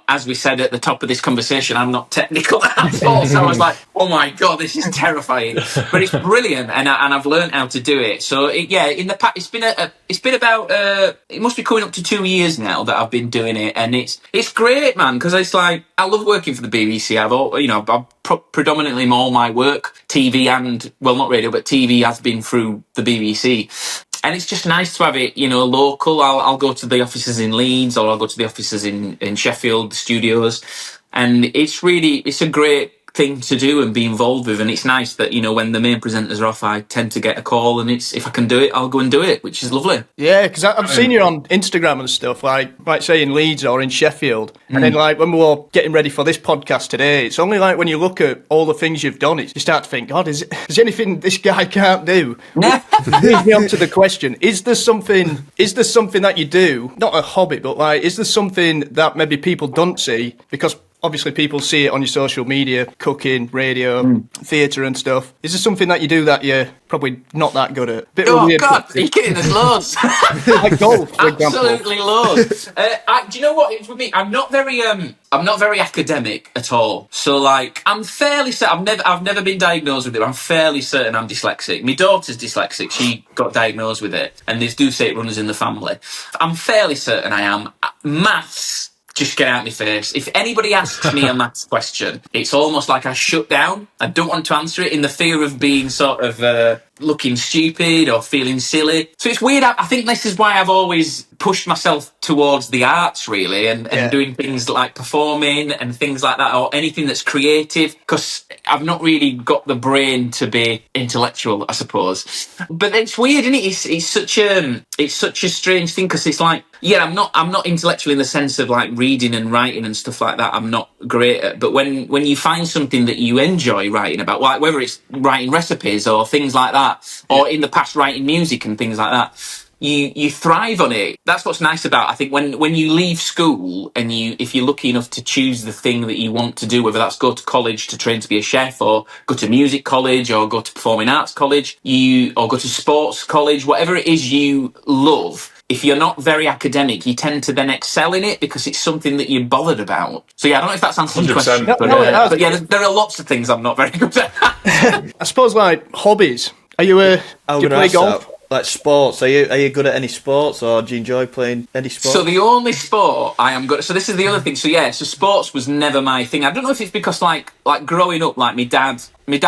As we said at the top of this conversation, I'm not technical at all. So I was like, oh my God, this is terrifying. But it's brilliant, and I've learned how to do it. So, in the past, it's been about, it must be coming up to 2 years now that I've been doing it. And it's great, man, because it's like, I love working for the BBC. I've predominantly all my work, TV and, well, not radio, but TV has been through the BBC. And it's just nice to have it, local. I'll go to the offices in Leeds, or I'll go to the offices in Sheffield, the studios. And it's a great thing to do and be involved with. And it's nice that, when the main presenters are off, I tend to get a call, and if I can do it, I'll go and do it, which is lovely. Yeah, because I've seen you on Instagram and stuff, like say in Leeds or in Sheffield. And then like when we were getting ready for this podcast today, it's only like when you look at all the things you've done, you start to think, God, is there anything this guy can't do? Leads me on to the question, is there something that you do, not a hobby, but like, is there something that maybe people don't see? Because obviously people see it on your social media, cooking, radio, theatre and stuff. Is there something that you do that you're probably not that good at? God, are you kidding? There's loads. Like golf, for example. Absolutely loads. Do you know what? It's with me. I'm not very academic at all. So like, I'm fairly certain. I've never been diagnosed with it. I'm fairly certain I'm dyslexic. My daughter's dyslexic. She got diagnosed with it, and they do say it runs in the family. I'm fairly certain I am. Maths. Just get out of my face. If anybody asks me a maths question, it's almost like I shut down. I don't want to answer it in the fear of being sort of looking stupid or feeling silly. So it's weird. I think this is why I've always pushed myself towards the arts, really, and doing things like performing and things like that, or anything that's creative, because I've not really got the brain to be intellectual, I suppose. But it's weird, isn't it? It's such a strange thing, because it's like, yeah, I'm not intellectual in the sense of like reading and writing and stuff like that. I'm not great at. But when you find something that you enjoy writing about, like whether it's writing recipes or things like that, or in the past writing music and things like that, you thrive on it. That's what's nice about, I think, when you leave school and if you're lucky enough to choose the thing that you want to do, whether that's go to college to train to be a chef, or go to music college, or go to performing arts college, or go to sports college, whatever it is you love. If you're not very academic, you tend to then excel in it because it's something that you're bothered about. So yeah, I don't know if that's answers your question, but yeah, there are lots of things I'm not very good at. I suppose like hobbies. Do you play golf? Like sports, are you good at any sports, or do you enjoy playing any sports? So the only sport I am good at, so this is the other thing, so sports was never my thing. I don't know if it's because like growing up, like my dad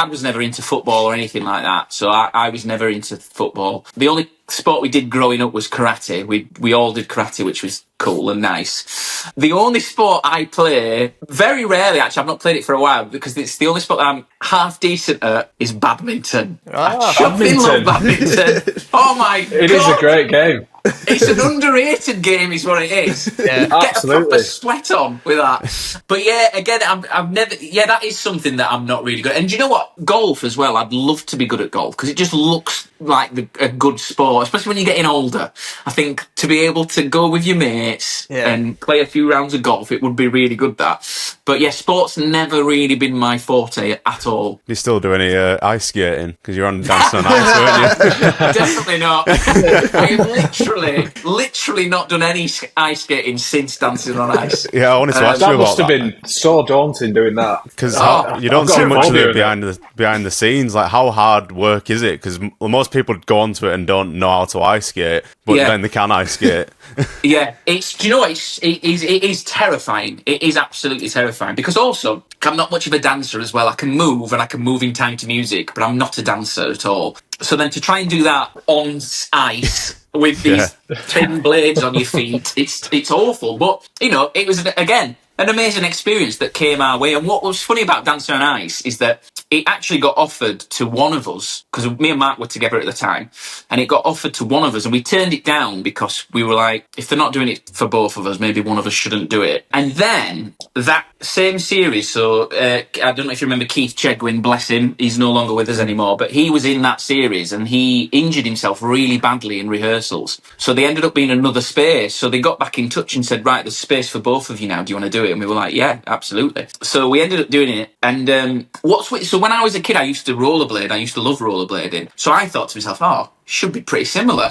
was never into football or anything like that, so I was never into football. The only sport we did growing up was karate. We all did karate, which was cool and nice. The only sport I play, very rarely actually, I've not played it for a while, because it's the only sport that I'm half decent at, is badminton. I shopping love badminton. Oh my God. It is a great game. It's an underrated game, is what it is. Yeah, Get absolutely. a proper sweat on with that. But yeah, again, I've never. Yeah, that is something that I'm not really good at. And do you know what? Golf as well. I'd love to be good at golf, because it just looks like a good sport, especially when you're getting older. I think to be able to go with your mates and play a few rounds of golf, it would be really good. That. But yeah, sports never really been my forte at all. You still do any ice skating? Because you're on dancing on ice, weren't you? Definitely not. I have literally not done any ice skating since dancing on ice. Yeah, I wanted to ask you about that. That must have been so daunting doing that. Because you don't see much of it behind the scenes. Like, how hard work is it? Because most people go onto it and don't know how to ice skate, but then they can ice skate. Yeah, do you know what? It is terrifying. It is absolutely terrifying, because also I'm not much of a dancer as well. I can move and I can move in time to music, but I'm not a dancer at all. So then to try and do that on ice with these thin blades on your feet, it's awful. But, you know, it was, again, an amazing experience that came our way. And what was funny about Dancing on Ice is that it actually got offered to one of us, because me and Mark were together at the time, and it got offered to one of us, and we turned it down because we were like, if they're not doing it for both of us, maybe one of us shouldn't do it. And then that same series, so I don't know if you remember Keith Chegwin, bless him, he's no longer with us anymore, but he was in that series and he injured himself really badly in rehearsals. So they ended up being another space. So they got back in touch and said, right, there's space for both of you now. Do you want to do it? And we were like, yeah, absolutely. So we ended up doing it. And so when I was a kid, I used to rollerblade. I used to love rollerblading. So I thought to myself, oh, should be pretty similar.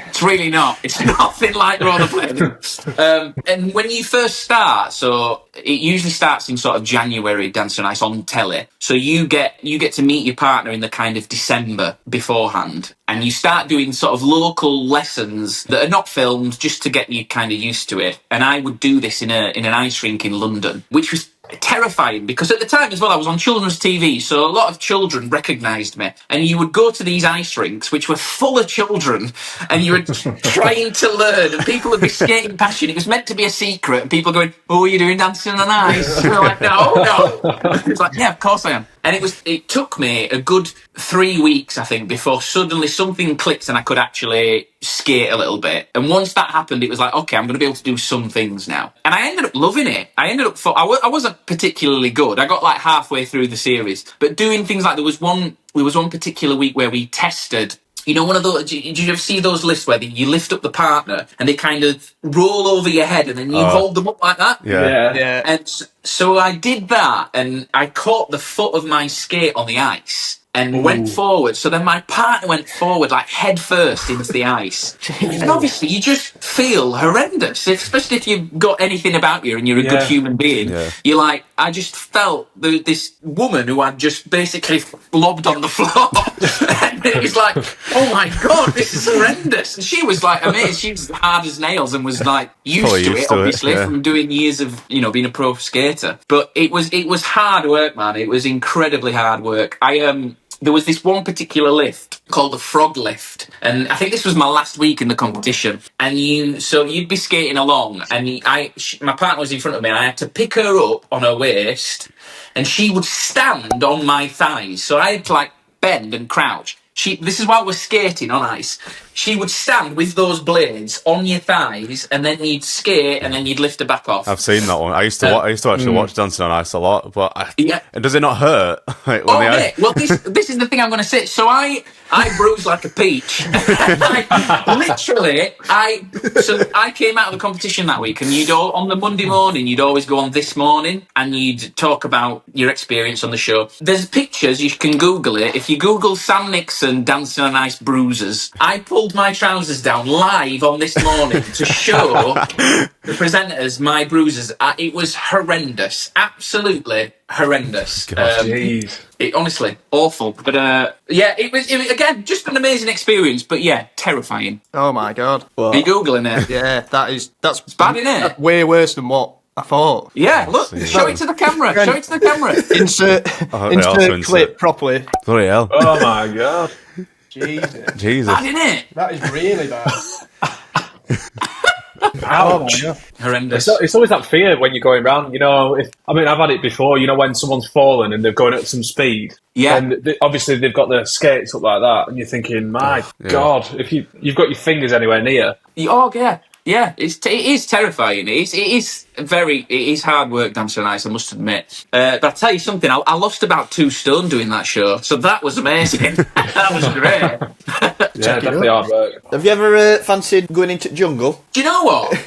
It's really not. It's nothing like rollerblading. And when you first start, so it usually starts in sort of January, Dancing on Ice on telly. So you get to meet your partner in the kind of December beforehand, and you start doing sort of local lessons that are not filmed, just to get you kind of used to it. And I would do this in an ice rink in London, which was terrifying because at the time as well I was on children's TV, so a lot of children recognised me, and you would go to these ice rinks which were full of children and you were trying to learn and people would be skating past you and it was meant to be a secret and people going, oh, are you doing Dancing on Ice? And we're like, no. It's like, yeah, of course I am. And it took me a good 3 weeks, I think, before suddenly something clicked and I could actually skate a little bit. And once that happened, it was like, okay, I'm going to be able to do some things now. And I ended up loving it. I wasn't particularly good. I got like halfway through the series. But doing things like there was one particular week where we tested. You know, one of those, did you ever see those lifts where you lift up the partner and they kind of roll over your head and then you hold them up like that? Yeah. And so I did that and I caught the foot of my skate on the ice and went forward. So then my partner went forward, like head first into the ice. And obviously you just feel horrendous, especially if you've got anything about you and you're a good human being. Yeah. You're like, I just felt this woman who I'd just basically lobbed on the floor. And it was like, oh my God, this is horrendous. And she was like amazed. She was hard as nails and was like used to it, obviously, from doing years of, you know, being a pro skater. But it was hard work, man. It was incredibly hard work. There was this one particular lift called the frog lift, and I think this was my last week in the competition. And you'd be skating along, and my partner was in front of me, and I had to pick her up on her waist, and she would stand on my thighs. So I had to like bend and crouch. This is while we're skating on ice. She would stand with those blades on your thighs, and then you'd skate, and then you'd lift her back off. I've seen that one. I used to actually watch Dancing on Ice a lot, but and does it not hurt? Like, well, this is the thing I'm going to say. So I bruised like a peach. I came out of the competition that week, and on the Monday morning, you'd always go on This Morning, and you'd talk about your experience on the show. There's pictures, you can Google it. If you Google Sam Nixon Dancing on Ice bruises, I pulled my trousers down live on This Morning to show the presenters my bruises. It was horrendous, absolutely horrendous. Honestly, awful. But it was again just an amazing experience. But yeah, terrifying. Oh my God! Are you googling it? Yeah, that's bad, isn't it? That's way worse than what I thought. Yeah, look, show it to the camera. Show it to the camera. Insert clip properly. Bloody hell! Oh my God! Jesus. Bad, isn't it? That is really bad. Ouch. Oh, horrendous. It's always that fear when you're going around. You know, I've had it before. You know, when someone's fallen and they're going at some speed. Yeah. And obviously they've got their skates up like that, and you're thinking, my God, if you've got your fingers anywhere near. Oh yeah. Yeah, it is terrifying. It is hard work, Dancing on Ice, I must admit. But I'll tell you something, I lost about 2 stone doing that show, so that was amazing. That was great. Yeah, definitely hard work. Have you ever fancied going into jungle? Do you know what?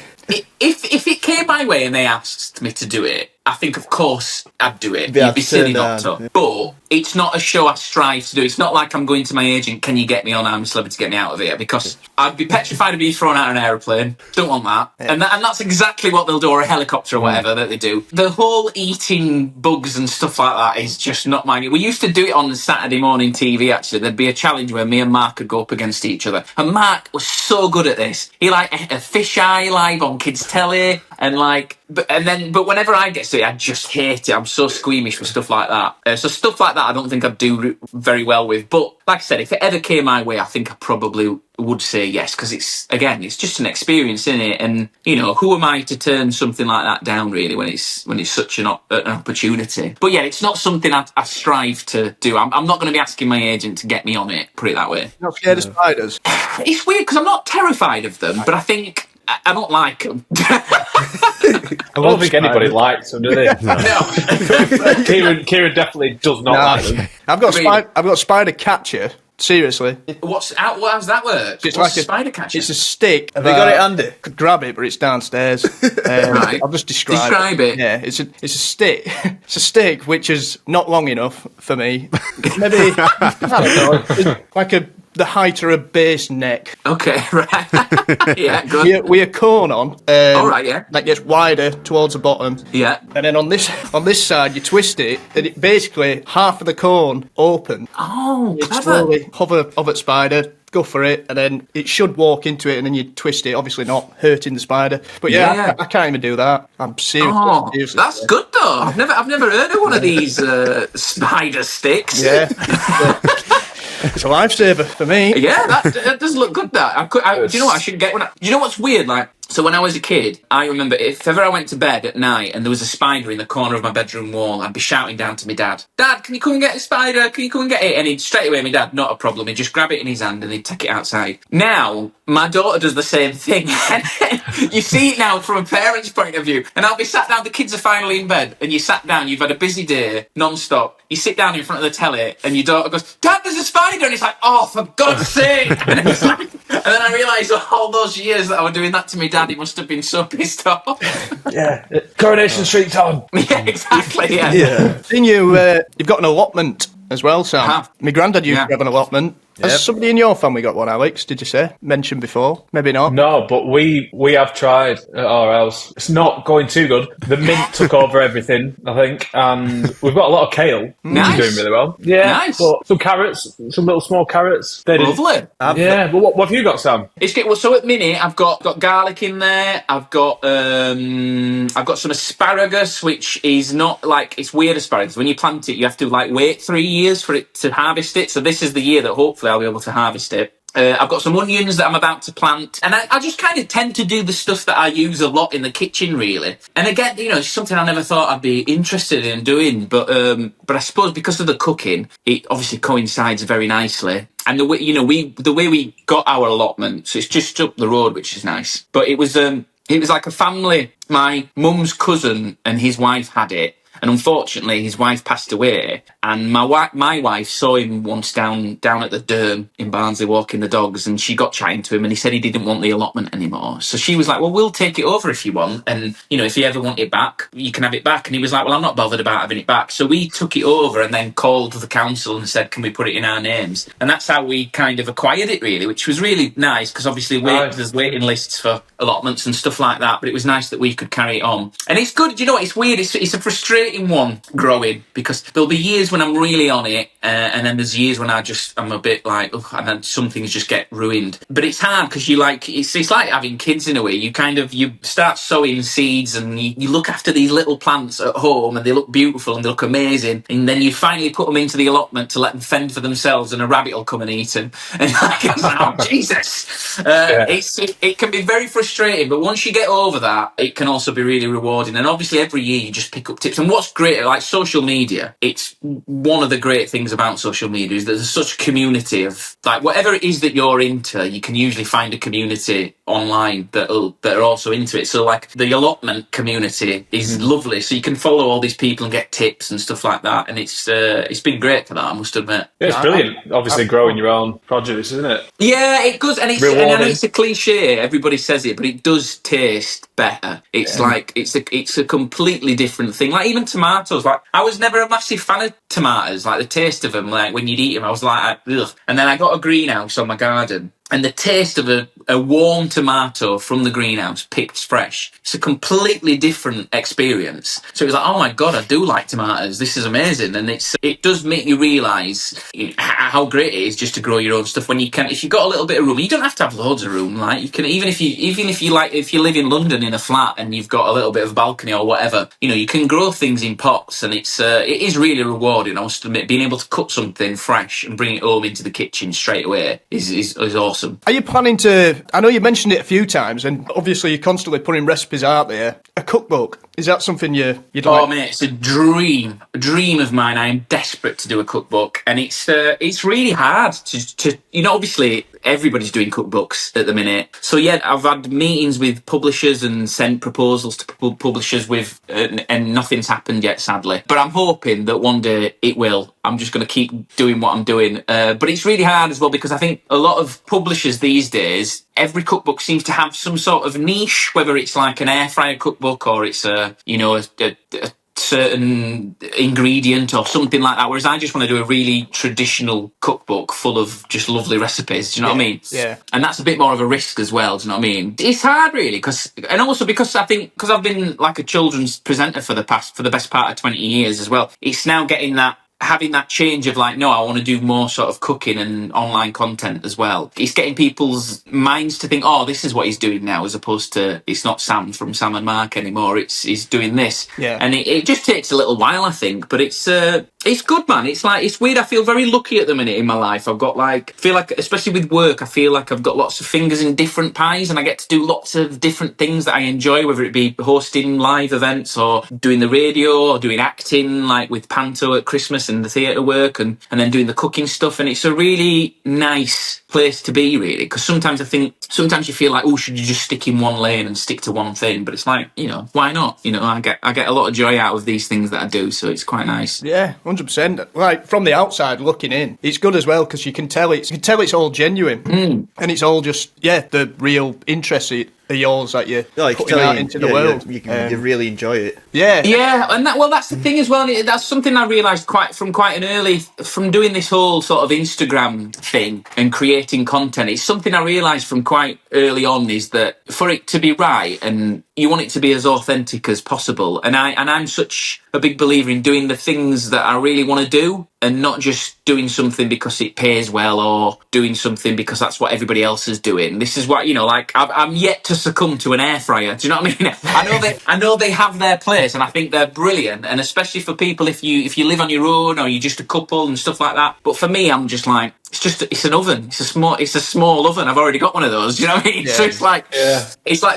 If it came my way and they asked me to do it, I think, of course, I'd do it. You'd be silly not to. Yeah. But it's not a show I strive to do. It's not like I'm going to my agent, can you get me on I'm a Celeb to get me out of here? Because I'd be petrified of being thrown out of an aeroplane. Don't want that. Yeah. And that's exactly what they'll do, or a helicopter or whatever that they do. The whole eating bugs and stuff like that is just not mine. We used to do it on Saturday morning TV, actually. There'd be a challenge where me and Mark could go up against each other. And Mark was so good at this. He a fish eye live on kids' telly, and but whenever I get to it. I just hate it. I'm so squeamish for stuff like that. So stuff like that I don't think I'd do very well with. But like I said, if it ever came my way, I think I probably would say yes, because it's just an experience, isn't it? And who am I to turn something like that down, really, when it's such an opportunity? But yeah, it's not something I strive to do. I'm not going to be asking my agent to get me on it, put it that way. You're not scared of spiders? It's weird because I'm not terrified of them, but I think I don't like them. I don't think anybody likes them, do they? No. Kieran definitely does not like them. I've got spider catcher. Seriously. How's that work? It's What's like a spider catcher? It's a stick. Have you got it handy? Could grab it, but it's downstairs. Right. I'll just describe it. Yeah, it's a stick. It's a stick which is not long enough for me. Maybe I don't know, like the height of a bass neck. Okay, right. Yeah, good. With a cone on. All right, yeah. That gets wider towards the bottom. Yeah. And then on this side, you twist it, and it basically half of the cone open. Oh, You clever. slowly hover spider, go for it, and then it should walk into it, and then you twist it. Obviously, not hurting the spider. But yeah. I can't even do that. I'm serious. Oh, seriously. that's good though. I've never heard of one of these spider sticks. Yeah. It's a lifesaver for me. Yeah, that does look good. That do you know what? I should get one. You know what's weird? Like, so when I was a kid, I remember if ever I went to bed at night and there was a spider in the corner of my bedroom wall, I'd be shouting down to my dad, "Dad, can you come and get a spider? Can you come and get it?" And he'd straight away, my dad, not a problem. He'd just grab it in his hand and he'd take it outside. Now, my daughter does the same thing. You see it now from a parent's point of view. And I'll be sat down, the kids are finally in bed, and you sat down, you've had a busy day, non-stop. You sit down in front of the telly, and your daughter goes, "Dad, there's a spider!" And it's like, "Oh, for God's sake!" And it's like, and then I realised all those years that I was doing that to my dad, he must have been so pissed off. Yeah. Coronation Street's on. Yeah, exactly, yeah. Then you've got an allotment as well, Sam. Have. My granddad used to have an allotment. Has somebody in your family got one, Alex? Did you say? Mentioned before? Maybe not. No, but we have tried at our house. It's not going too good. The mint took over everything, I think, and we've got a lot of kale, which is doing really well. Yeah, Nice. but some carrots, some little small carrots. Lovely. Yeah, but what have you got, Sam? It's good. Well, so at minute I've got garlic in there. I've got some asparagus, which is not like, it's weird asparagus. When you plant it, you have to like wait 3 years for it to harvest it. So this is the year that hopefully I'll be able to harvest it. I've got some onions that I'm about to plant, and I just kind of tend to do the stuff that I use a lot in the kitchen, really. And again, it's something I never thought I'd be interested in doing, but I suppose because of the cooking, it obviously coincides very nicely. And the way we got our allotment, so it's just up the road, which is nice. But it was like a family. My mum's cousin and his wife had it. And unfortunately, his wife passed away, and my wife saw him once down at the Derm in Barnsley walking the dogs, and she got chatting to him, and he said he didn't want the allotment anymore. So she was like, "Well, we'll take it over if you want, and if you ever want it back, you can have it back." And he was like, "Well, I'm not bothered about having it back." So we took it over and then called the council and said, "Can we put it in our names?" And that's how we kind of acquired it, really, which was really nice, because obviously there's waiting lists for allotments and stuff like that, but it was nice that we could carry it on. And it's good. You know what? It's weird. It's a frustrating one growing, because there'll be years when I'm really on it, and then there's years when I'm a bit like, ugh, and then some things just get ruined. But it's hard because it's like having kids in a way. You start sowing seeds, and you look after these little plants at home, and they look beautiful and they look amazing, and then you finally put them into the allotment to let them fend for themselves, and a rabbit will come and eat them. And oh, Jesus! It can be very frustrating, but once you get over that, it can also be really rewarding. And obviously every year you just pick up tips. And what's great, like social media, it's one of the great things about social media is there's such a community of, like, whatever it is that you're into, you can usually find a community online that are also into it. So like the allotment community is lovely, so you can follow all these people and get tips and stuff like that, and it's been great for that, I must admit. Yeah, it's brilliant. Obviously growing your own produce, isn't it? Yeah, it does, and I know it's a cliche, everybody says it, but it does taste better. It's like it's a completely different thing. Like even tomatoes, like I was never a massive fan of tomatoes, like the taste of them, like when you'd eat them I was like, ugh. And then I got a greenhouse on my garden, and the taste of a warm tomato from the greenhouse picked fresh. It's a completely different experience. So it was like, oh my God, I do like tomatoes. This is amazing. And it does make you realise how great it is just to grow your own stuff when you can. If you've got a little bit of room, you don't have to have loads of room. Like you can, even if you live in London in a flat and you've got a little bit of balcony or whatever, you can grow things in pots, and it is really rewarding. I must admit, being able to cut something fresh and bring it home into the kitchen straight away is awesome. Are you planning to, I know you mentioned it a few times, and obviously you're constantly putting recipes out there, a cookbook, is that something you'd like? Oh mate, it's a dream of mine. I am desperate to do a cookbook, and it's really hard to obviously everybody's doing cookbooks at the minute. So yeah, I've had meetings with publishers and sent proposals to publishers and nothing's happened yet, sadly. But I'm hoping that one day it will. I'm just going to keep doing what I'm doing. But it's really hard as well, because I think a lot of publishers these days, every cookbook seems to have some sort of niche, whether it's like an air fryer cookbook or it's a certain ingredient or something like that, whereas I just want to do a really traditional cookbook full of just lovely recipes. Do you know what I mean? Yeah. And that's a bit more of a risk as well. Do you know what I mean? It's hard, really, because I think because I've been like a children's presenter for the best part of 20 years as well. It's now having that change of like, no, I want to do more sort of cooking and online content as well. It's getting people's minds to think, oh, this is what he's doing now, as opposed to it's not Sam from Sam and Mark anymore. He's doing this. Yeah. And it just takes a little while, I think, but it's good, man. It's weird. I feel very lucky at the minute in my life. Feel like, especially with work, I feel like I've got lots of fingers in different pies, and I get to do lots of different things that I enjoy, whether it be hosting live events or doing the radio or doing acting, like with Panto at Christmas and the theatre work, and then doing the cooking stuff. And it's a really nice place to be, really, because sometimes you feel like, oh, should you just stick in one lane and stick to one thing? But it's like, why not? I get a lot of joy out of these things that I do, so it's quite nice. Yeah, 100%. Like from the outside looking in, it's good as well, because you can tell it's all genuine, and it's all just the real interest of yours that you're putting out into the world. You really enjoy it. Yeah, and that's the thing as well. That's something I realised from doing this whole sort of Instagram thing and creating content. It's something I realised from quite early on, is that for it to be right, and you want it to be as authentic as possible. And I'm such a big believer in doing the things that I really want to do, and not just doing something because it pays well or doing something because that's what everybody else is doing. This is what, I'm yet to succumb to an air fryer. Do you know what I mean? I know they have their place, and I think they're brilliant. And especially for people, if you live on your own or you're just a couple and stuff like that. But for me, I'm just like, it's an oven. It's a small oven. I've already got one of those. Do you know what I mean? Yeah. So it's like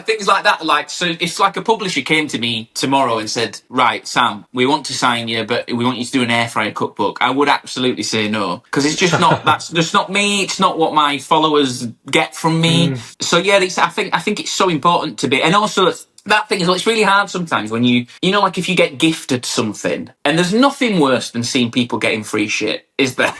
things like that. Like, so if like a publisher came to me tomorrow and said, right, Sam, we want to sign you, but we want you to do an air fryer cookbook, I would absolutely say no, because it's just not. That's just not me. It's not what my followers get from me. So yeah, I think it's so important to be, and also that thing is, it's really hard sometimes when like if you get gifted something, and there's nothing worse than seeing people getting free shit, is there?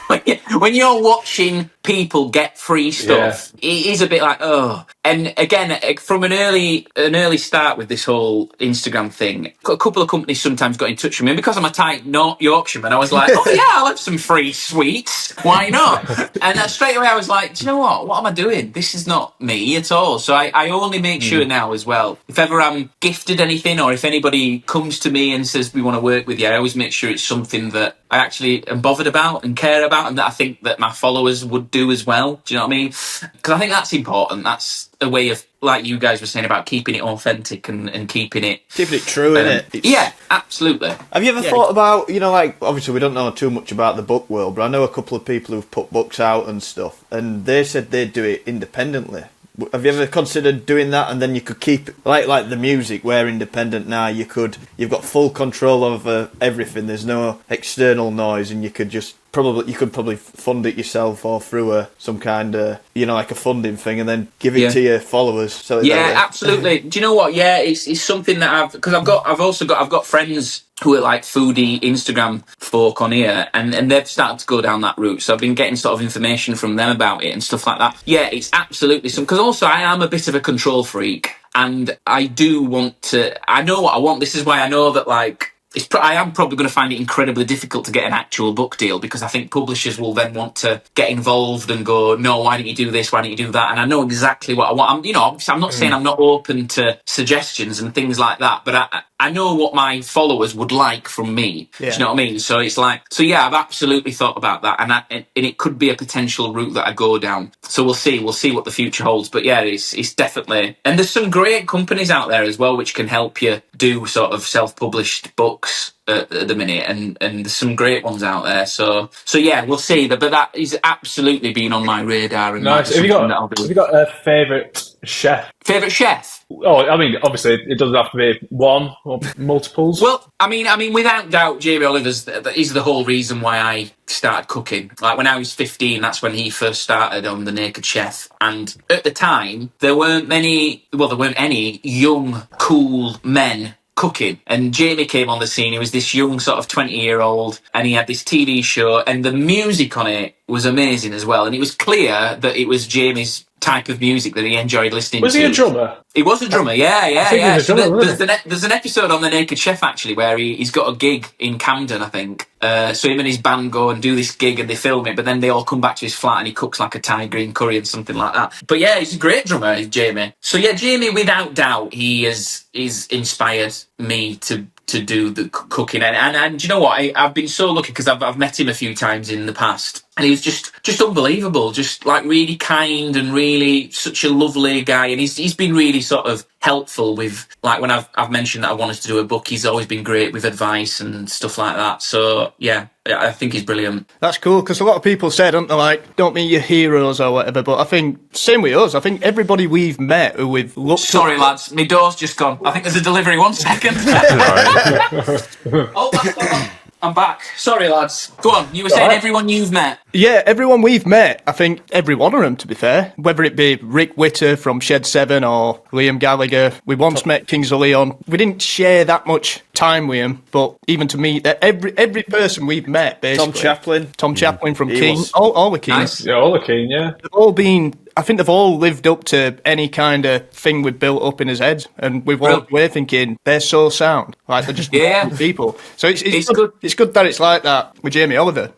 When you're watching people get free stuff, it is a bit like, oh. And again, from an early start with this whole Instagram thing, a couple of companies sometimes got in touch with me, because I'm a tight Yorkshireman. I was like, oh yeah, I'll have some free sweets. Why not? And straight away I was like, do you know what? What am I doing? This is not me at all. So I only make sure now as well, if ever I'm gifted anything, or if anybody comes to me and says we want to work with you, I always make sure it's something that I actually am bothered about and care about, and that I think that my followers would do as well. Do you know what I mean? Because I think that's important. That's a way of, like you guys were saying, about keeping it authentic and keeping it true, innit? Yeah, absolutely. Have you ever thought about, like, obviously we don't know too much about the book world, but I know a couple of people who've put books out and stuff, and they said they'd do it independently. Have you ever considered doing that, and then you could keep like the music, where independent now you've got full control over everything. There's no external noise, and you could probably fund it yourself, or through some kind of like a funding thing, and then give it to your followers. So absolutely. Do you know what? Yeah, it's something that I've got friends who are like foodie Instagram folk on here, and they've started to go down that route. So I've been getting sort of information from them about it and stuff like that. Yeah, it's absolutely something, because also I am a bit of a control freak, and I do want to. I know what I want. This is why I know that, like, I am probably going to find it incredibly difficult to get an actual book deal, because I think publishers will then want to get involved and go, no, why don't you do this? Why don't you do that? And I know exactly what I want. Obviously I'm not saying I'm not open to suggestions and things like that, but I know what my followers would like from me. Yeah. Do you know what I mean? So it's like, I've absolutely thought about that, and it could be a potential route that I go down. So we'll see what the future holds. But yeah, it's definitely, and there's some great companies out there as well which can help you do sort of self-published books at the minute, and there's some great ones out there. So yeah, we'll see. But that is absolutely been on my radar. And nice. Have you got a favourite chef? Favourite chef? Oh, I mean, obviously, it doesn't have to be one or multiples. Well, I mean, without doubt, Jamie Oliver's is the whole reason why I started cooking. Like, when I was 15, that's when he first started on The Naked Chef. And at the time, there weren't any young, cool men cooking. And Jamie came on the scene. He was this young sort of 20-year-old, and he had this TV show, and the music on it was amazing as well. And it was clear that it was Jamie's type of music that he enjoyed listening to. Was he a drummer? He was a drummer, yeah. He was a drummer, There's an episode on The Naked Chef, actually, where he's got a gig in Camden, I think. So him and his band go and do this gig, and they film it, but then they all come back to his flat and he cooks like a Thai green curry and something like that. But yeah, he's a great drummer, Jamie. So yeah, Jamie, without doubt, is inspired me to do the cooking. And do you know what? I've been so lucky, because I've met him a few times in the past. And he was just unbelievable, just like really kind and really such a lovely guy. And he's been really sort of helpful with, like, when I've mentioned that I wanted to do a book, he's always been great with advice and stuff like that. So yeah, I think he's brilliant. That's cool, because a lot of people say, don't they, like, don't meet your heroes or whatever, but I think, same with us, I think everybody we've met who we've looked Sorry, lads, my door's just gone. I think there's a delivery, 1 second. Oh, that's gone. I'm back. Sorry, lads. Go on. You were saying everyone you've met. Yeah, everyone we've met, I think every one of them, to be fair, whether it be Rick Witter from Shed 7 or Liam Gallagher. We once met Kings of Leon. We didn't share that much time with him, but even to meet every person we've met, basically. Tom Chaplin from King. All the Kings. Nice. Yeah, all the King, yeah. They've all been, I think they've all lived up to any kind of thing we've built up in his head, and we're thinking they're so sound, like they're just people. So it's good. It's good that it's like that with Jamie Oliver.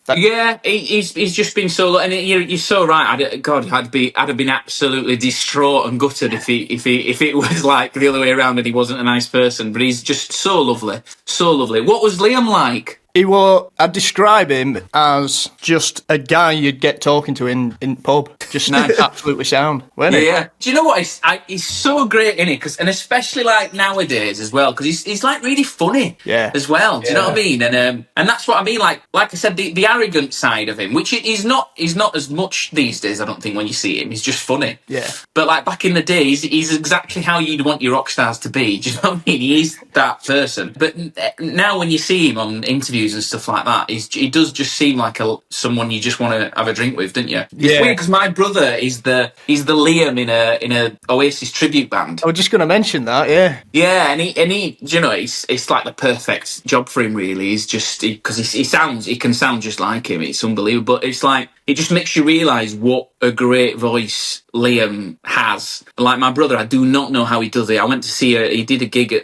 He's just been so, and you're so right. I'd have been absolutely distraught and gutted if it was like the other way around and he wasn't a nice person. But he's just so lovely, so lovely. What was Liam like? I'd describe him as just a guy you'd get talking to in pub. Just nice. Absolutely sound, wasn't he? Yeah. Do you know what? He's so great in it, and especially like nowadays as well, because he's like really funny. Yeah. As well. Do you know what I mean? And that's what I mean. Like I said, the arrogant side of him, which is not as much these days. I don't think when you see him, he's just funny. Yeah. But like back in the day, he's exactly how you'd want your rock stars to be. Do you know what I mean? He is that person. But now when you see him on interviews and stuff like that, he does just seem like someone you just want to have a drink with, don't you? It's weird, because my brother is the Liam in a Oasis tribute band. I was just going to mention that, yeah. Yeah, and he you know, it's like the perfect job for him, really. He's just, because he can sound just like him. It's unbelievable. But it's like, it just makes you realise what a great voice Liam has. Like my brother, I do not know how he does it. I went to see he did a gig at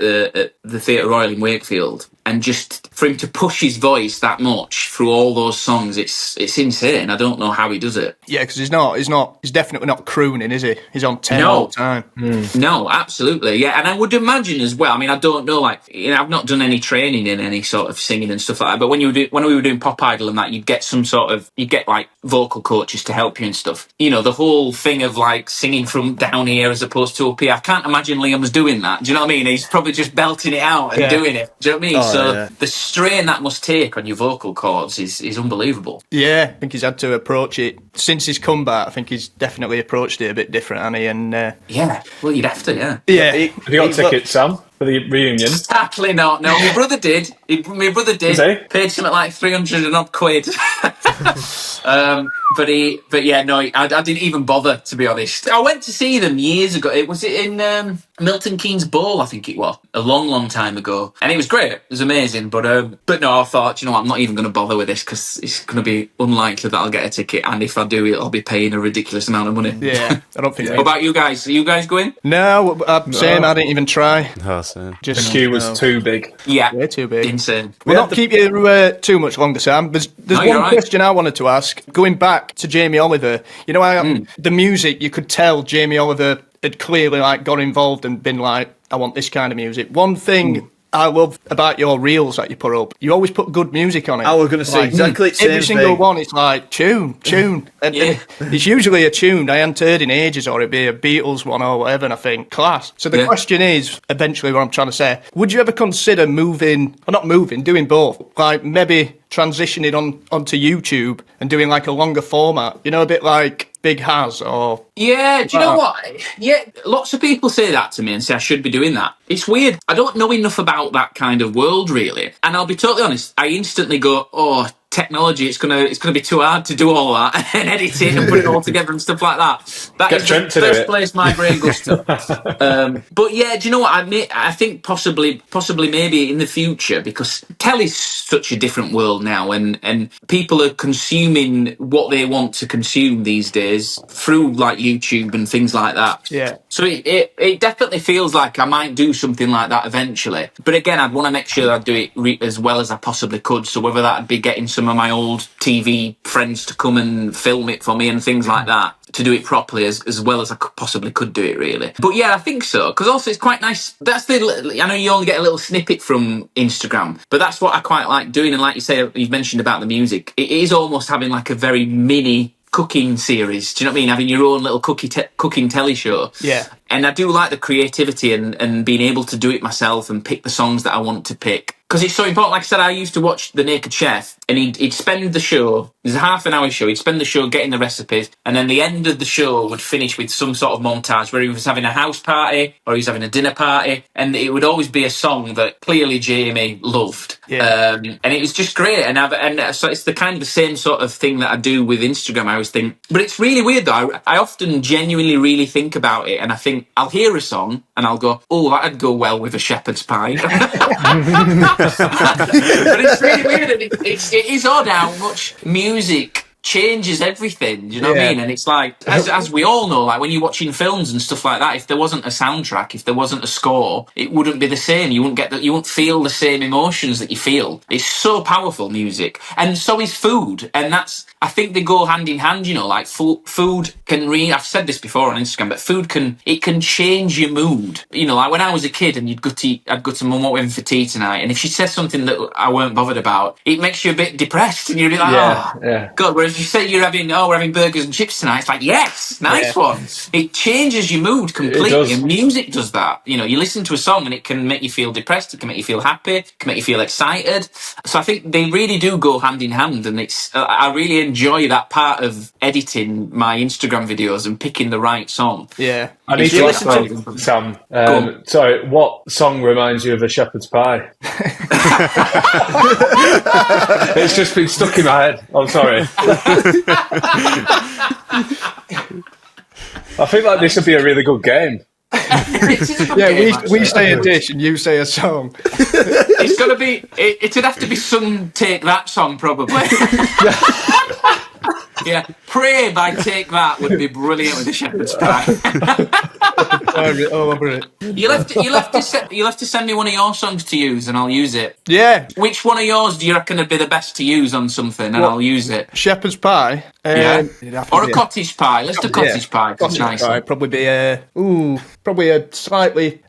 the Theatre Royal in Wakefield, and just for him to push his voice that much through all those songs, it's insane. I don't know how he does it. Yeah, because he's definitely not crooning, is he? He's on 10 all the time. No, absolutely. Yeah, and I would imagine as well, I mean, I don't know, like, you know, I've not done any training in any sort of singing and stuff like that, but when we were doing Pop Idol and that, you'd get like vocal coaches to help you and stuff. You know, the whole thing of like singing from down here as opposed to up here. I can't imagine Liam's doing that. Do you know what I mean? He's probably just belting it out and doing it. Do you know what I mean? The strain that must take on your vocal cords is unbelievable. Yeah, I think he's had to approach it since his comeback. I think he's definitely approached it a bit different, hasn't he? And yeah, well, you'd have to, yeah. Yeah. Have you got tickets, Sam, for the reunion? Sadly not. No, my brother did. My brother did. Paid something like 300 and odd quid. But yeah, no, I didn't even bother, to be honest. I went to see them years ago. Was it in Milton Keynes Bowl? I think it was a long time ago, and it was great. It was amazing. But no, I thought, you know what, I'm not even going to bother with this, because it's going to be unlikely that I'll get a ticket, and if I do, I'll be paying a ridiculous amount of money. Yeah, I don't think. What about you guys? Are you guys going? No, same. I didn't even try. No, saying. The queue was too big. Yeah, Way too big. insane. We'll not keep you too much longer, Sam. There's you're one right. question I wanted to ask. Going back to Jamie Oliver, you know how the music, you could tell Jamie Oliver had clearly like got involved and been like, I want this kind of music. One thing I love about your reels that you put up, you always put good music on it. I was going to say exactly the same every single thing. one, it's like tune. And it's usually a tune I hadn't heard in ages, or it'd be a Beatles one or whatever, and I think, class. So the question is, eventually what I'm trying to say, would you ever consider doing both? Like maybe transitioning onto YouTube and doing like a longer format, you know, a bit like Big Has or... Yeah, do you know what? Yeah, lots of people say that to me and say I should be doing that. It's weird. I don't know enough about that kind of world, really. And I'll be totally honest, I instantly go, oh, technology, it's gonna be too hard to do all that and edit it and put it all together and stuff like that. That is the first place my brain goes to. But yeah, do you know what? I think possibly maybe in the future, because telly's such a different world now, and people are consuming what they want to consume these days through like YouTube and things like that. Yeah. So it definitely feels like I might do something like that eventually. But again, I'd want to make sure that I do it as well as I possibly could. So whether that'd be getting some of my old TV friends to come and film it for me and things like that, to do it properly as well as I possibly could do it, really. But yeah, I think so, because also it's quite nice. That's I know you only get a little snippet from Instagram, but that's what I quite like doing. And like you say, you've mentioned about the music, it is almost having like a very mini cooking series. Do you know what I mean? Having your own little cooking telly show. Yeah. And I do like the creativity and being able to do it myself and pick the songs that I want to pick. Because it's so important. Like I said, I used to watch The Naked Chef, and he'd spend the show, it was a half an hour show, he'd spend the show getting the recipes, and then the end of the show would finish with some sort of montage where he was having a house party or he was having a dinner party, and it would always be a song that clearly Jamie loved. Yeah. And it was just great. And so it's the kind of the same sort of thing that I do with Instagram, I always think. But it's really weird, though. I often genuinely really think about it, and I think I'll hear a song and I'll go, oh, that'd go well with a shepherd's pie. But it's really weird, and it is odd how much music changes everything. Do you know what I mean? And it's like, as we all know, like when you're watching films and stuff like that, if there wasn't a soundtrack, if there wasn't a score, it wouldn't be the same. You wouldn't feel the same emotions that you feel. It's so powerful, music, and so is food. And I think they go hand in hand. You know, like food can I've said this before on Instagram, but food can change your mood. You know, like when I was a kid and I'd go to Mum, what we're having for tea tonight, and if she said something that I weren't bothered about, it makes you a bit depressed, and you're like, God. Whereas if you say we're having burgers and chips tonight, it's like, yes, nice one. It changes your mood completely, and music does that. You know, you listen to a song and it can make you feel depressed, it can make you feel happy, it can make you feel excited. So I think they really do go hand in hand, and I really enjoy that part of editing my Instagram videos and picking the right song. Yeah. I need to ask you, Sam. Sorry, what song reminds you of a shepherd's pie? It's just been stuck in my head. I'm sorry. I think like this would be a really good game. We say a dish and you say a song. It's got to be. It'd have to be "Sung Take That" song, probably. Yeah, "Pray" by Take That would be brilliant with the shepherd's pie. You'll have to send me one of your songs to use, and I'll use it. Yeah. Which one of yours do you reckon would be the best to use on something, and I'll use it? Shepherd's pie. Or a cottage pie. Let's do cottage pie. Cottage nice. pie. Probably be probably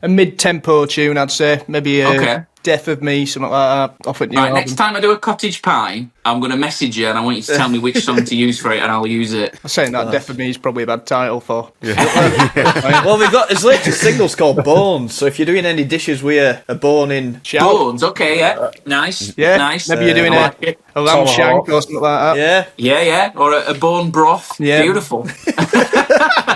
a mid-tempo tune, I'd say. Maybe Death of Me, something like that. Off at New album. Next time I do a cottage pie, I'm going to message you and I want you to tell me which song to use for it, and I'll use it. I'm saying that Death of Me is probably a bad title for. Well, we've got his latest single's called Bones. So if you're doing any dishes with a bone in Bones, okay, yeah, nice, yeah, nice. Maybe you're doing a lamb shank or something like that. Yeah, or a bone broth. Yeah, beautiful.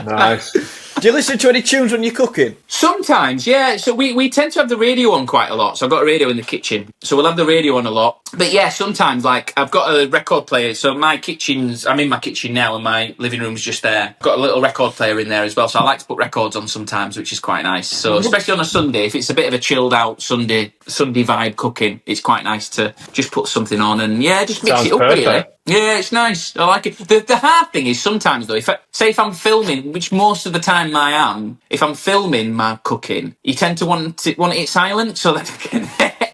Nice. Do you listen to any tunes when you're cooking? Sometimes, yeah. So we tend to have the radio on quite a lot. So I've got a radio in the kitchen. So we'll have the radio on a lot. But yeah, sometimes, like, I've got a record player. So I'm in my kitchen now and my living room's just there. I've got a little record player in there as well. So I like to put records on sometimes, which is quite nice. So especially on a Sunday, if it's a bit of a chilled out Sunday vibe cooking, it's quite nice to just put something on and just mix it up, really. Yeah, it's nice. I like it. The hard thing is sometimes though, if I'm filming, which most of the time I am, if I'm filming my cooking, you tend to want it silent so that I can.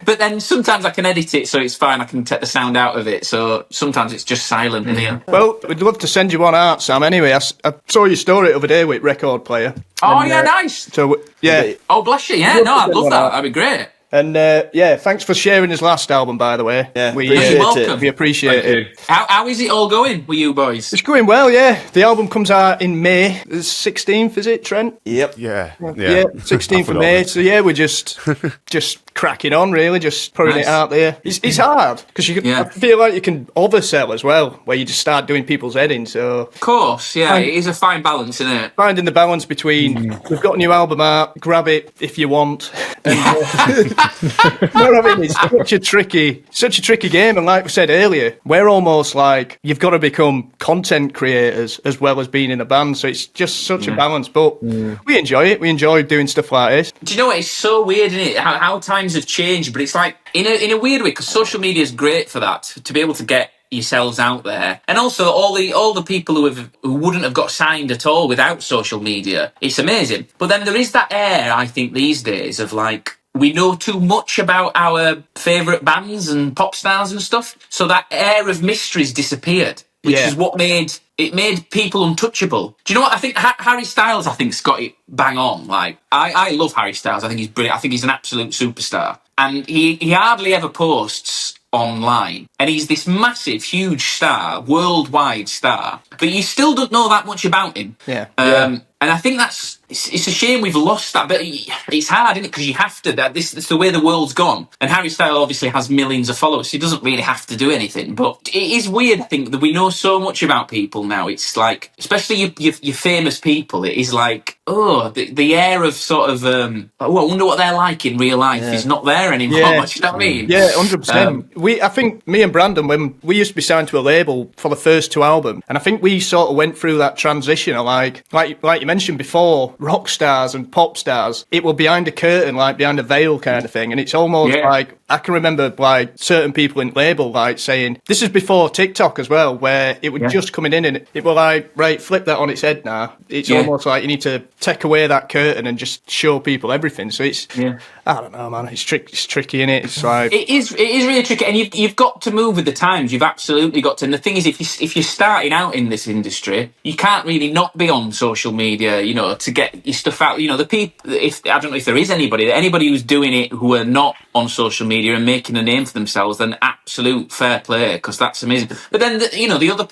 But then sometimes I can edit it so it's fine. I can take the sound out of it. So sometimes it's just silent in here. Well, we'd love to send you one out, Sam. Anyway, I saw your story over there with Record Player. Oh, yeah, nice. So, yeah. Oh, bless you. Yeah, no, I'd love that. That'd be great. And yeah, thanks for sharing his last album, by the way. Yeah, You're welcome. We appreciate it. How is it all going with you boys? It's going well, yeah. The album comes out in May. The 16th, is it, Trent? Yep. Yeah. 16th of May. So yeah, we're just cracking on, really, just putting it out there. It's hard because I feel like you can oversell as well, where you just start doing people's heading. So of course, yeah, it is a fine balance, isn't it? Finding the balance between we've got a new album out, grab it if you want. And, it's such a tricky game, and like we said earlier, we're almost like you've got to become content creators as well as being in a band, so it's just such a balance, but we enjoy it. We enjoy doing stuff like this. Do you know what? It's so weird, isn't it? How times have changed, but it's like in a weird way, because social media is great for that, to be able to get yourselves out there, and also all the people who wouldn't have got signed at all without social media. It's amazing. But then there is that air, I think, these days of like, we know too much about our favourite bands and pop stars and stuff, so that air of mystery's disappeared, which is what made people untouchable. Do you know what? I think Harry Styles, has got it bang on. Like, I love Harry Styles. I think he's brilliant. I think he's an absolute superstar. And he hardly ever posts online. And he's this massive, huge star, worldwide star. But you still don't know that much about him. And I think it's a shame we've lost that, but it's hard, isn't it? Because you have to. It's the way the world's gone. And Harry Styles obviously has millions of followers, so he doesn't really have to do anything. But it is weird, I think, that we know so much about people now. It's like, especially your famous people, it is like, the air of sort of, I wonder what they're like in real life is not there anymore. Do you know what I mean? Yeah, 100%. I think me and Brandon, when we used to be signed to a label for the first two albums, and I think we sort of went through that transition of like you mentioned before, rock stars and pop stars, it were behind a curtain, like behind a veil kind of thing. And it's almost like, I can remember like certain people in label like saying, this is before TikTok as well, where it was just coming in and it was like, right, flip that on its head now. It's almost like you need to take away that curtain and just show people everything. So it's, I don't know, man, it's tricky, innit? It's like... It is really tricky, and you've got to move with the times. You've absolutely got to. And the thing is, if you're starting out in this industry, you can't really not be on social media, to get your stuff out. The people, I don't know if there is anybody who's doing it who are not on social media and making a name for themselves, then absolute fair play, because that's amazing. But then, the other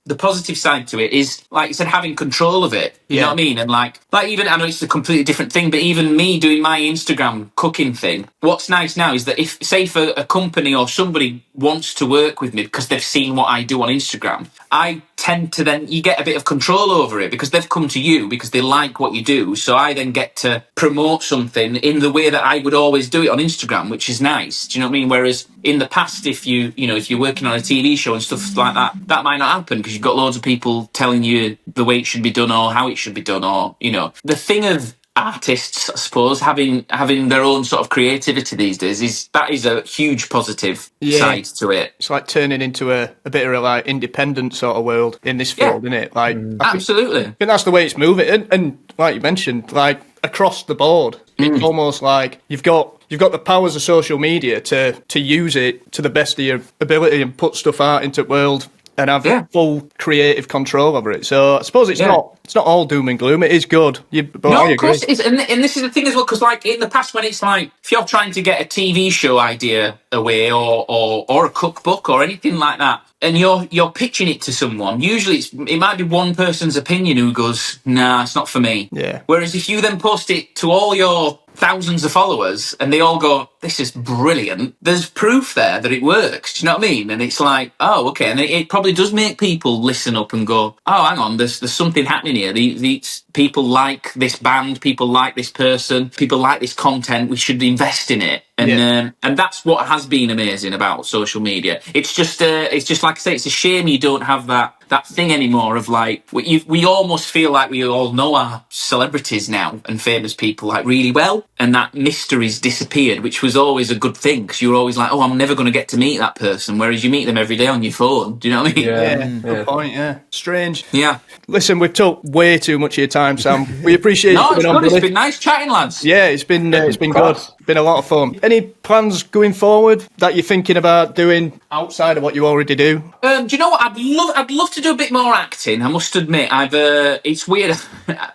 the positive side to it is, like you said, having control of it. You know what I mean? And like even, I know it's a completely different thing, but even me doing my Instagram cooking thing, what's nice now is that if, say, for a company or somebody wants to work with me because they've seen what I do on Instagram, I tend to then, you get a bit of control over it because they've come to you because they like what you do. So I then get to promote something in the way that I would always do it on Instagram, which is nice. Do you know what I mean? Whereas in the past, if you're working on a TV show and stuff like that, that might not happen because you've got loads of people telling you the way it should be done or how it should be done, or, the thing of artists, I suppose, having their own sort of creativity these days is a huge positive side to it. It's like turning into a bit of a like independent sort of world in this field, isn't it? Like absolutely. I think that's the way it's moving, and like you mentioned, like across the board, it's almost like you've got the powers of social media to use it to the best of your ability and put stuff out into the world and have full creative control over it. So I suppose it's not all doom and gloom. It is good. Of course it is. And this is the thing as well, because like in the past when it's like, if you're trying to get a TV show idea away or a cookbook or anything like that, and you're pitching it to someone, usually it might be one person's opinion who goes, nah, it's not for me. Yeah. Whereas if you then post it to all your thousands of followers and they all go, this is brilliant, there's proof there that it works. Do you know what I mean? And it's like, oh, okay. And it probably does make people listen up and go, oh, hang on, there's something happening here. These people like this band, people like this person, people like this content, we should invest in it. And that's what has been amazing about social media. It's just like I say, it's a shame you don't have that thing anymore of like, we almost feel like we all know our celebrities now and famous people like really well, and that mystery's disappeared, which was always a good thing, because you were always like, oh, I'm never going to get to meet that person, whereas you meet them every day on your phone. Do you know what I mean? Yeah, good point, yeah. Strange. Yeah. Listen, we've took way too much of your time, Sam. We appreciate you No, coming it's on, good. buddy. It's been nice chatting, lads. Yeah, it's been good. It's been a lot of fun. Any plans going forward that you're thinking about doing outside of what you already do? Do you know what? I'd love to do a bit more acting. I must admit, it's weird.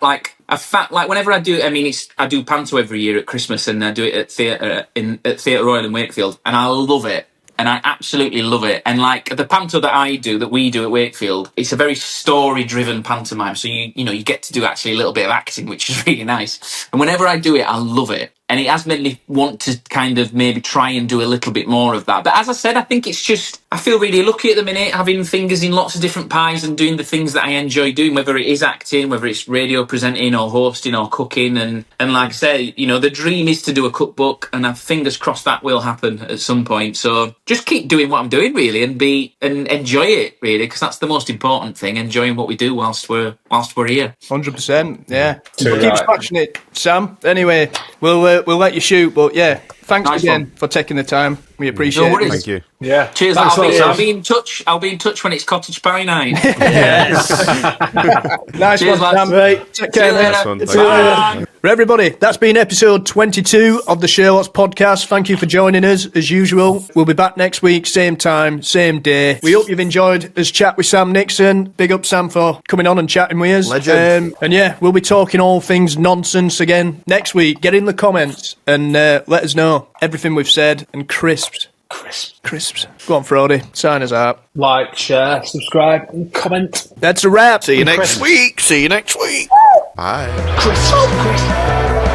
like whenever I do, I do panto every year at Christmas, and I do it at Theatre Royal in Wakefield, and I love it. And I absolutely love it. And like the panto that we do at Wakefield, it's a very story-driven pantomime. So you get to do actually a little bit of acting, which is really nice. And whenever I do it, I love it. And it has made me want to kind of maybe try and do a little bit more of that. But as I said, I think it's just, I feel really lucky at the minute, having fingers in lots of different pies and doing the things that I enjoy doing, whether it is acting, whether it's radio presenting or hosting or cooking. And like I say, the dream is to do a cookbook, and I've fingers crossed that will happen at some point. So just keep doing what I'm doing, really, and enjoy it, really, because that's the most important thing, enjoying what we do whilst we're here. 100%, yeah. Too Keep right. smashing it, Sam. Anyway, we'll let you shoot, but yeah, thanks Nice again one. for taking the time. We appreciate No worries. it. Thank you. Yeah. Cheers. Thanks a lot, I'll Sam. be in touch. I'll be in touch when it's cottage pie night. Nice Cheers, one, lads. Sam. Right, take care, See you mate. later. Nice one. See you later. Bye. For everybody, that's been episode 22 of the Sherlocks podcast. Thank you for joining us, as usual. We'll be back next week, same time, same day. We hope you've enjoyed this chat with Sam Nixon. Big up, Sam, for coming on and chatting with us. Legend. And yeah, we'll be talking all things nonsense again next week. Get in the comments and let us know everything we've said, and crisps. Go on, Frody. Sign us out. Like, share, subscribe, and comment. That's a wrap. See you next week. See you next week. Bye. Crisp.